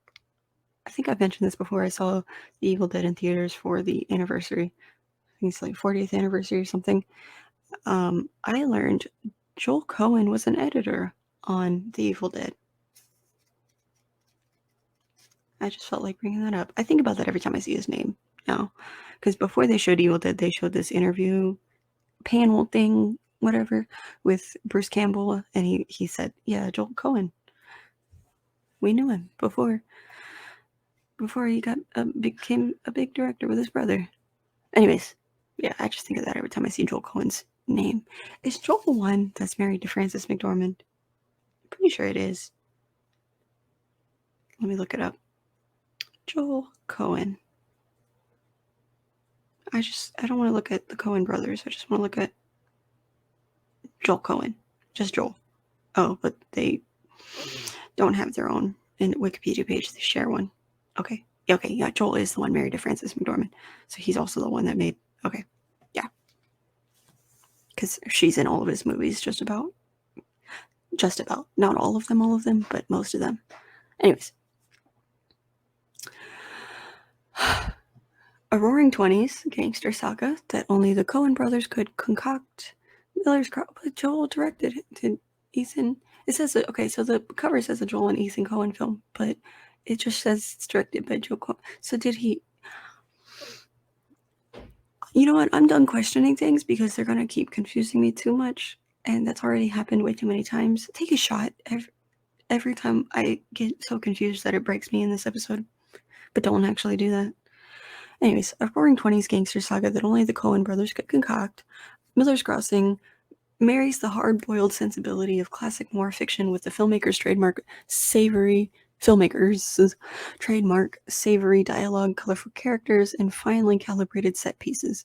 think I've mentioned this before, I saw The Evil Dead in theaters for the anniversary. I think it's like 40th anniversary or something. I learned Joel Coen was an editor on The Evil Dead. I just felt like bringing that up. I think about that every time I see his name now. Because before they showed Evil Dead, they showed this interview panel thing, whatever, with Bruce Campbell. And he said, yeah, Joel Coen. We knew him before he became a big director with his brother. Anyways, yeah, I just think of that every time I see Joel Coen's name. Is Joel the one that's married to Frances McDormand? I'm pretty sure it is. Let me look it up. Joel Coen. I don't want to look at the Coen brothers. I just want to look at Joel Coen. Just Joel. Oh, but they don't have their own in Wikipedia page. They share one. Okay. Yeah, Joel is the one married to Frances McDormand. So he's also the one that made... Okay. Yeah. Because she's in all of his movies, just about. Not all of them, but most of them. Anyways. A roaring 20s gangster saga that only the Coen brothers could concoct. Miller's Crossing, but Joel directed it to Ethan. It says, okay, so the cover says a Joel and Ethan Coen film, but it just says it's directed by Joel Coen. So did he... You know what? I'm done questioning things because they're going to keep confusing me too much, and that's already happened way too many times. Take a shot every time I get so confused that it breaks me in this episode, but don't actually do that. Anyways, a roaring 20s gangster saga that only the Coen brothers could concoct. Miller's Crossing marries the hard-boiled sensibility of classic noir fiction with the filmmaker's trademark savory dialogue, colorful characters, and finely calibrated set pieces.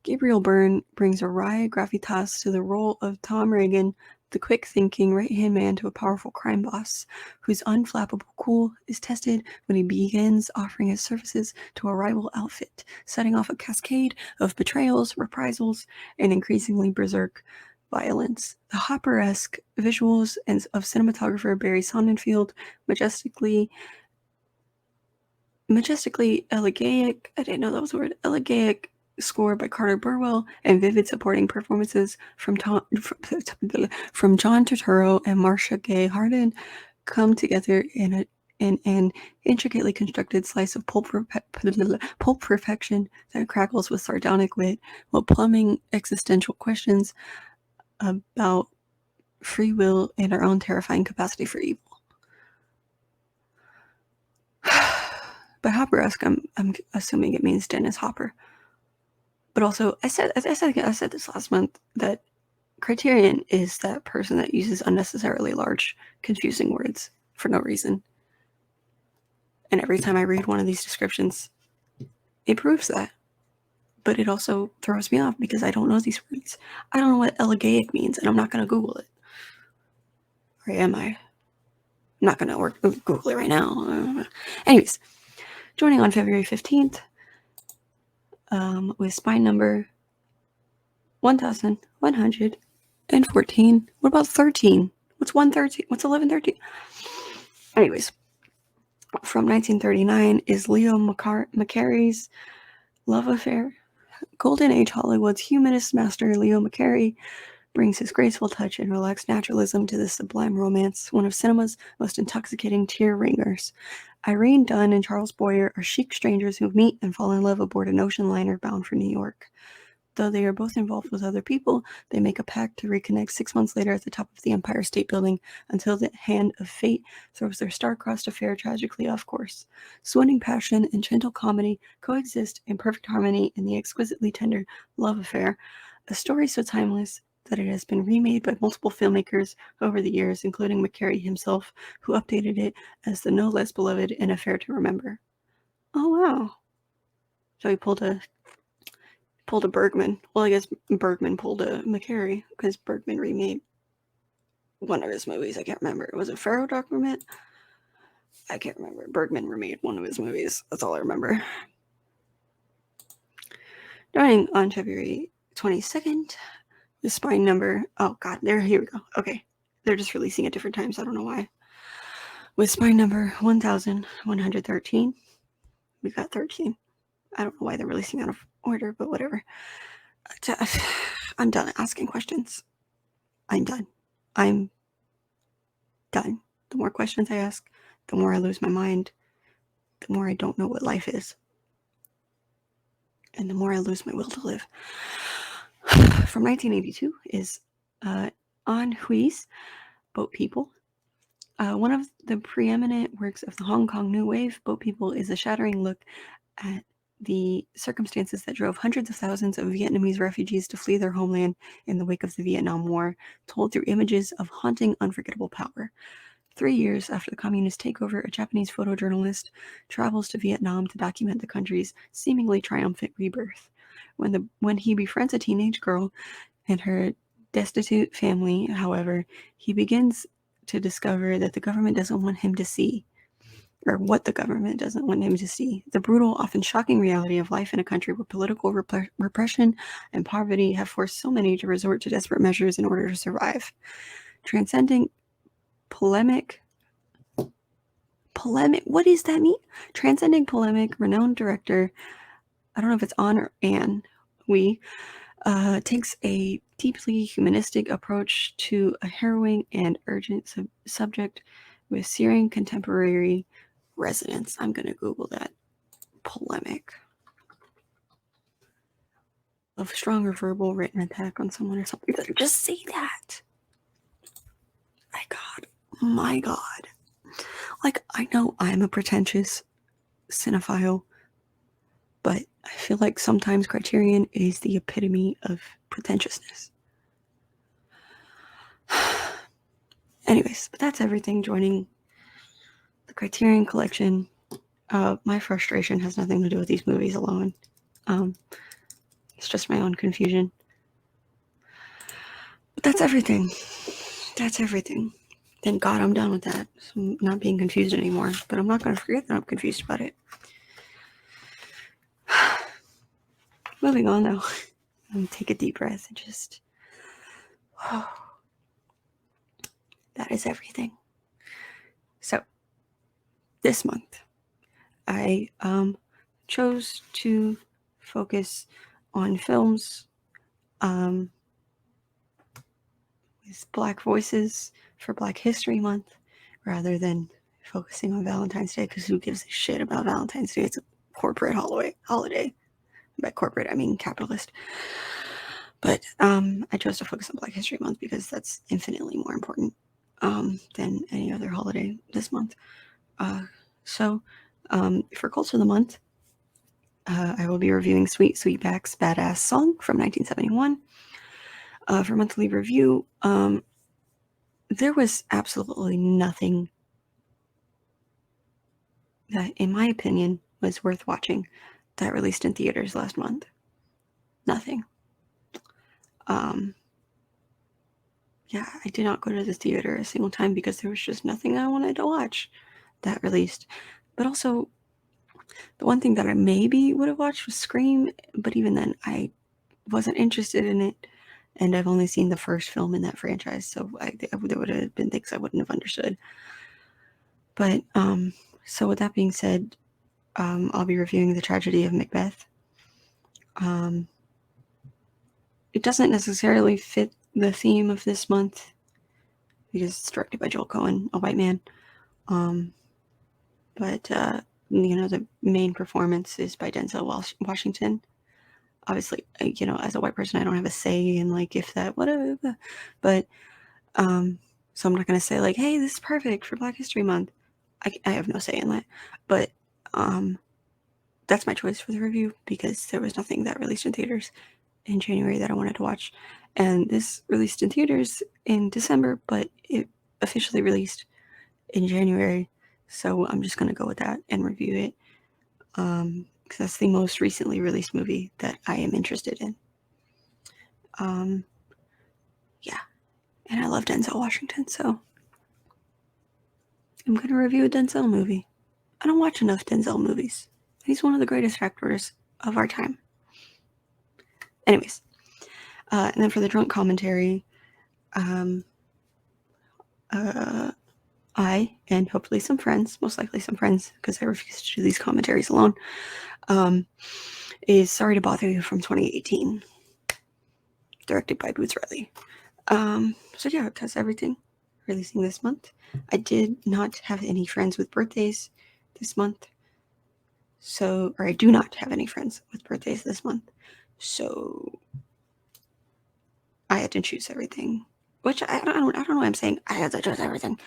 Gabriel Byrne brings a wry gravitas to the role of Tom Reagan, the quick-thinking right-hand man to a powerful crime boss, whose unflappable cool is tested when he begins offering his services to a rival outfit, setting off a cascade of betrayals, reprisals, and increasingly berserk violence. The Hopper-esque visuals of cinematographer Barry Sonnenfeld, majestically elegiac, I didn't know that was a word, elegiac score by Carter Burwell, and vivid supporting performances from John Turturro and Marcia Gay Harden come together in an intricately constructed slice of pulp perfection that crackles with sardonic wit while plumbing existential questions about free will and our own terrifying capacity for evil. By Hopper-esque, I'm assuming it means Dennis Hopper. But also, I said this last month that Criterion is that person that uses unnecessarily large, confusing words for no reason. And every time I read one of these descriptions, it proves that. But it also throws me off because I don't know these words. I don't know what elegiac means, and I'm not going to Google it. Or am I? I'm not going to Google it right now. Anyways, Joining on February 15th with spine number 1114. What about 13? What's 113? What's 1113? Anyways, from 1939 is Leo McCarey's love affair. Golden Age Hollywood's humanist master Leo McCarey brings his graceful touch and relaxed naturalism to this sublime romance, one of cinema's most intoxicating tear-wringers. Irene Dunne and Charles Boyer are chic strangers who meet and fall in love aboard an ocean liner bound for New York. Though they are both involved with other people, they make a pact to reconnect 6 months later at the top of the Empire State Building until the hand of fate throws their star-crossed affair tragically off course. Swooning passion and gentle comedy coexist in perfect harmony in the exquisitely tender love affair, a story so timeless that it has been remade by multiple filmmakers over the years, including McCarey himself, who updated it as the no less beloved An Affair to Remember. Oh, wow. So he pulled a Bergman. Well, I guess Bergman pulled a McCarey because Bergman remade one of his movies. I can't remember. Was it Pharaoh Document? I can't remember. Bergman remade one of his movies. That's all I remember. Starting on February 22nd, the spine number. Oh, God. Here we go. Okay. They're just releasing at different times. I don't know why. With spine number 1113. We got 13. I don't know why they're releasing out of order, but whatever. I'm done asking questions. I'm done. The more questions I ask, the more I lose my mind, the more I don't know what life is, and the more I lose my will to live. From 1982 is An Hui's Boat People. One of the preeminent works of the Hong Kong New Wave, Boat People is a shattering look at the circumstances that drove hundreds of thousands of Vietnamese refugees to flee their homeland in the wake of the Vietnam War, told through images of haunting, unforgettable power. 3 years after the communist takeover, a Japanese photojournalist travels to Vietnam to document the country's seemingly triumphant rebirth. When he befriends a teenage girl and her destitute family, however, he begins to discover that the government doesn't want him to see, or what the government doesn't want him to see, the brutal, often shocking reality of life in a country where political repression and poverty have forced so many to resort to desperate measures in order to survive. Transcending polemic, what does that mean? Transcending polemic, renowned director, I don't know if it's An or An, takes a deeply humanistic approach to a harrowing and urgent subject with searing contemporary resonance. I'm going to Google that. Polemic. Of stronger verbal written attack on someone or something. Just say that. My God. Like, I know I'm a pretentious cinephile, but I feel like sometimes Criterion is the epitome of pretentiousness. Anyways, but that's everything. Joining the Criterion Collection. My frustration has nothing to do with these movies alone. It's just my own confusion. But that's everything. Thank God I'm done with that. So I'm not being confused anymore. But I'm not going to forget that I'm confused about it. Moving on, though. Take a deep breath and just... that is everything. So, this month, I chose to focus on films with Black voices for Black History Month rather than focusing on Valentine's Day, because who gives a shit about Valentine's Day? It's a corporate holiday. By corporate, I mean capitalist. But I chose to focus on Black History Month because that's infinitely more important than any other holiday this month. So for Cults of the Month, I will be reviewing Sweet Sweetback's Badass Song from 1971. For monthly review, there was absolutely nothing that, in my opinion, was worth watching that released in theaters last month. Nothing. Yeah, I did not go to the theater a single time because there was just nothing I wanted to watch that released. But also, The one thing that I maybe would have watched was Scream, but even then I wasn't interested in it, and I've only seen the first film in that franchise, so there would have been things I wouldn't have understood. But so with that being said, I'll be reviewing the Tragedy of Macbeth. It doesn't necessarily fit the theme of this month because it's directed by Joel Cohen, a white man. But the main performance is by Denzel Washington. Obviously, as a white person, I don't have a say in like if that whatever. But so I'm not gonna say like, hey, this is perfect for Black History Month. I have no say in that. But that's my choice for the review because there was nothing that released in theaters in January that I wanted to watch, and this released in theaters in December, but it officially released in January, so I'm just gonna go with that and review it because that's the most recently released movie that I am interested in. Yeah, and I love Denzel Washington, so I'm gonna review a Denzel movie. I don't watch enough Denzel movies. He's one of the greatest actors of our time. Anyways, and then for the drunk commentary, I, and hopefully some friends, most likely some friends, because I refuse to do these commentaries alone, is Sorry to Bother You from 2018, directed by Boots Riley. So yeah, that's everything releasing this month. I did not have any friends with birthdays this month. Or I do not have any friends with birthdays this month. So I had to choose everything, which I don't know why I'm saying I had to choose everything.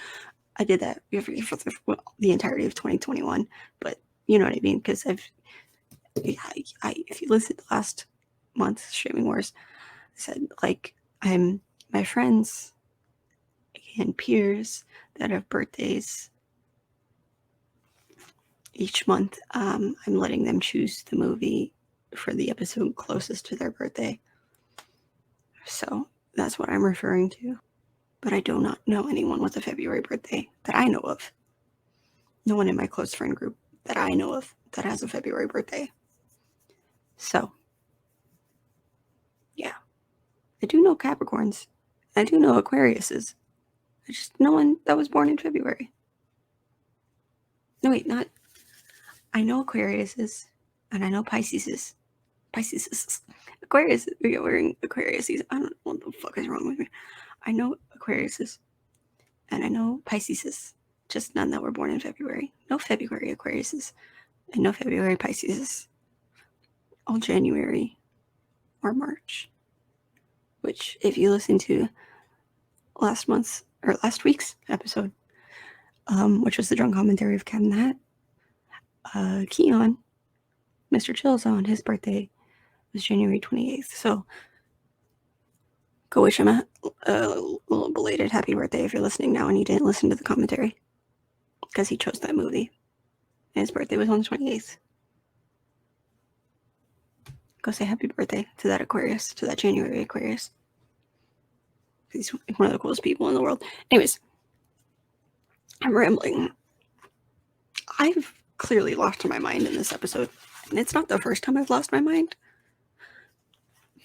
I did that for the entirety of 2021, but you know what I mean? Because if you listen to last month's Streaming Wars, I said, like, I'm my friends and peers that have birthdays each month, I'm letting them choose the movie for the episode closest to their birthday. So that's what I'm referring to. But I do not know anyone with a February birthday that I know of. No one in my close friend group that I know of that has a February birthday. So, yeah. I do know Capricorns. I do know Aquariuses. I just no one that was born in February. No, wait, not. I know Aquariuses, and I know Pisceses. Aquarius. We're in Aquarius season. I don't know what the fuck is wrong with me. I know Aquariuses, and I know Pisceses. Just none that were born in February. No February Aquariuses, and no February Pisceses. All January or March. Which, if you listen to last week's episode, which was the drunk commentary of Cat in the Hat, Keon, Mr. Chillzone, his birthday was January 28th. So go wish him a little belated happy birthday if you're listening now and you didn't listen to the commentary, because he chose that movie. And his birthday was on the 28th. Go say happy birthday to that Aquarius, to that January Aquarius. He's one of the coolest people in the world. Anyways, I'm rambling. I've clearly lost my mind in this episode. And it's not the first time I've lost my mind.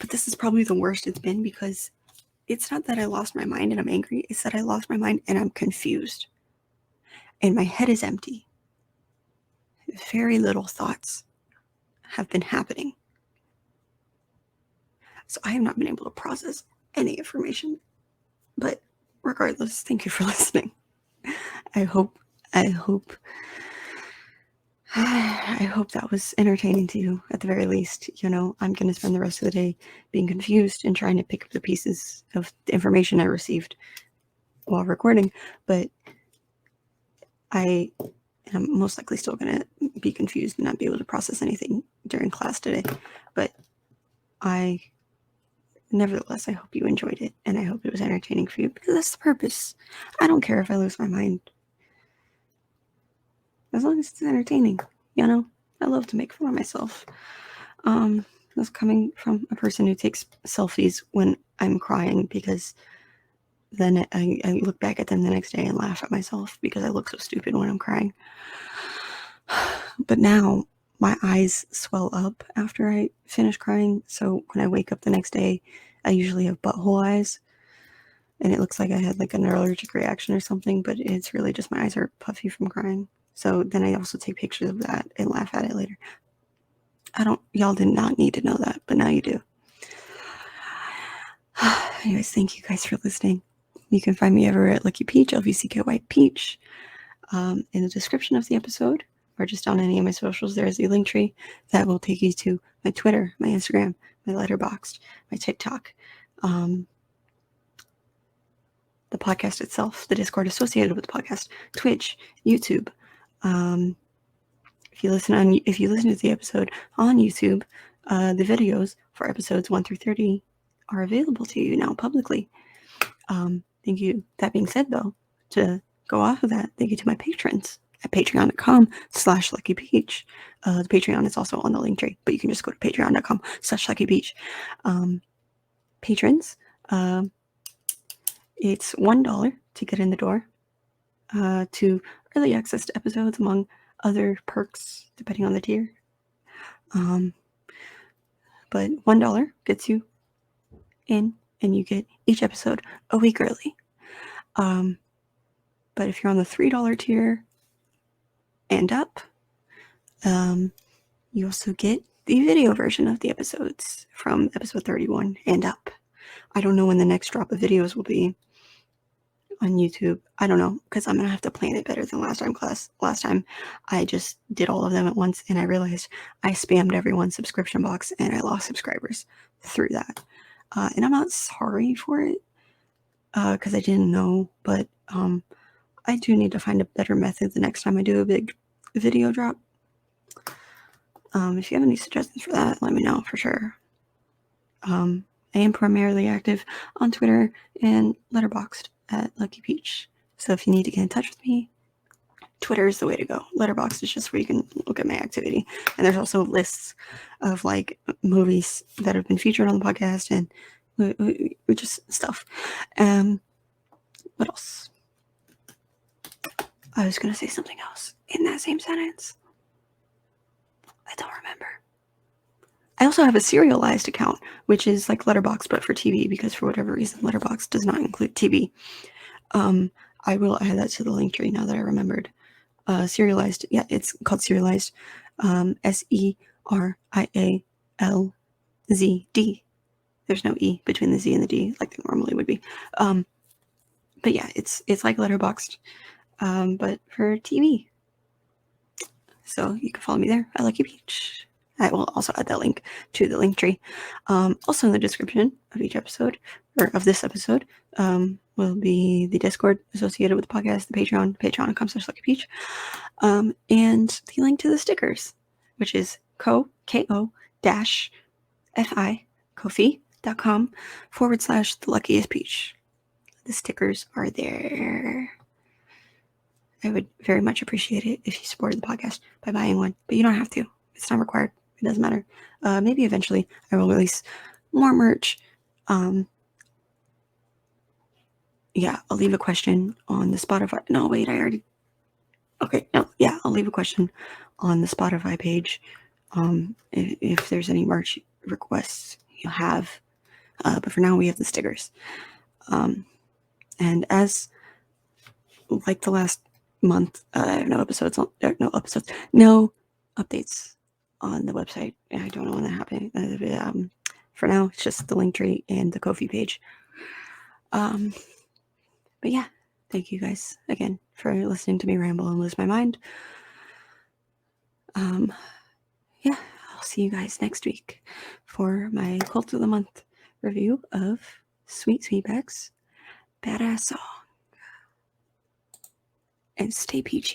But this is probably the worst it's been, because it's not that I lost my mind and I'm angry. It's that I lost my mind and I'm confused. And my head is empty. Very little thoughts have been happening. So I have not been able to process any information. But regardless, thank you for listening. I hope that was entertaining to you at the very least. I'm going to spend the rest of the day being confused and trying to pick up the pieces of the information I received while recording. But I'm most likely still going to be confused and not be able to process anything during class today. But nevertheless, I hope you enjoyed it, and I hope it was entertaining for you, because that's the purpose. I don't care if I lose my mind. As long as it's entertaining, I love to make fun of myself. That's coming from a person who takes selfies when I'm crying, because then I look back at them the next day and laugh at myself because I look so stupid when I'm crying. But now my eyes swell up after I finish crying. So when I wake up the next day, I usually have butthole eyes. And it looks like I had like an allergic reaction or something, but it's really just my eyes are puffy from crying. So then I also take pictures of that and laugh at it later. Y'all did not need to know that, but now you do. Anyways, thank you guys for listening. You can find me everywhere at Lucky Peach, LVCKY Peach. In the description of the episode, or just on any of my socials, there is a link tree that will take you to my Twitter, my Instagram, my Letterboxd, my TikTok, the podcast itself, the Discord associated with the podcast, Twitch, YouTube. If you listen to the episode on YouTube, the videos for episodes 1 through 30 are available to you now publicly. Thank you. That being said, though, to go off of that, thank you to my patrons at patreon.com/luckypeach. The Patreon is also on the link tree, but you can just go to patreon.com/luckypeach. Patrons, it's $1 to get in the door, to early access to episodes, among other perks, depending on the tier. But $1 gets you in, and you get each episode a week early. But if you're on the $3 tier and up, you also get the video version of the episodes from episode 31 and up. I don't know when the next drop of videos will be on YouTube. I don't know, because I'm going to have to plan it better than last time. Last time, I just did all of them at once, and I realized I spammed everyone's subscription box, and I lost subscribers through that. And I'm not sorry for it, because I didn't know, but I do need to find a better method the next time I do a big video drop. If you have any suggestions for that, let me know for sure. I am primarily active on Twitter and Letterboxd at Lucky Peach. So if you need to get in touch with me, Twitter is the way to go. Letterboxd is just where you can look at my activity. And there's also lists of like movies that have been featured on the podcast and just stuff. What else? I was going to say something else in that same sentence. I don't remember. I also have a serialized account, which is like Letterboxd, but for TV, because for whatever reason, Letterboxd does not include TV. I will add that to the link tree now that I remembered. Serialized, yeah, it's called Serialized. SERIALZD. There's no E between the Z and the D, like there normally would be. But yeah, it's like Letterboxd, but for TV. So you can follow me there. I Lucky Peach. I will also add that link to the link tree. Also in the description of each episode, or of this episode, will be the Discord associated with the podcast, the patreon.com/luckypeach, and the link to the stickers, which is ko-fi.com/the Luckiest Peach. The stickers are there. I would very much appreciate it if you supported the podcast by buying one, but you don't have to. It's not required. It doesn't matter. Maybe eventually I will release more merch. Yeah, I'll leave a question on the Spotify. No, wait, okay, no, yeah, I'll leave a question on the Spotify page. If there's any merch requests you'll have. But for now, we have the stickers. And as like the last month, no updates on the website. I don't know when that happened. For now, it's just the link tree and the Ko-fi page. But yeah, thank you guys again for listening to me ramble and lose my mind. Yeah, I'll see you guys next week for my Cult of the Month review of Sweet Sweetback's Badass Song. And stay peachy.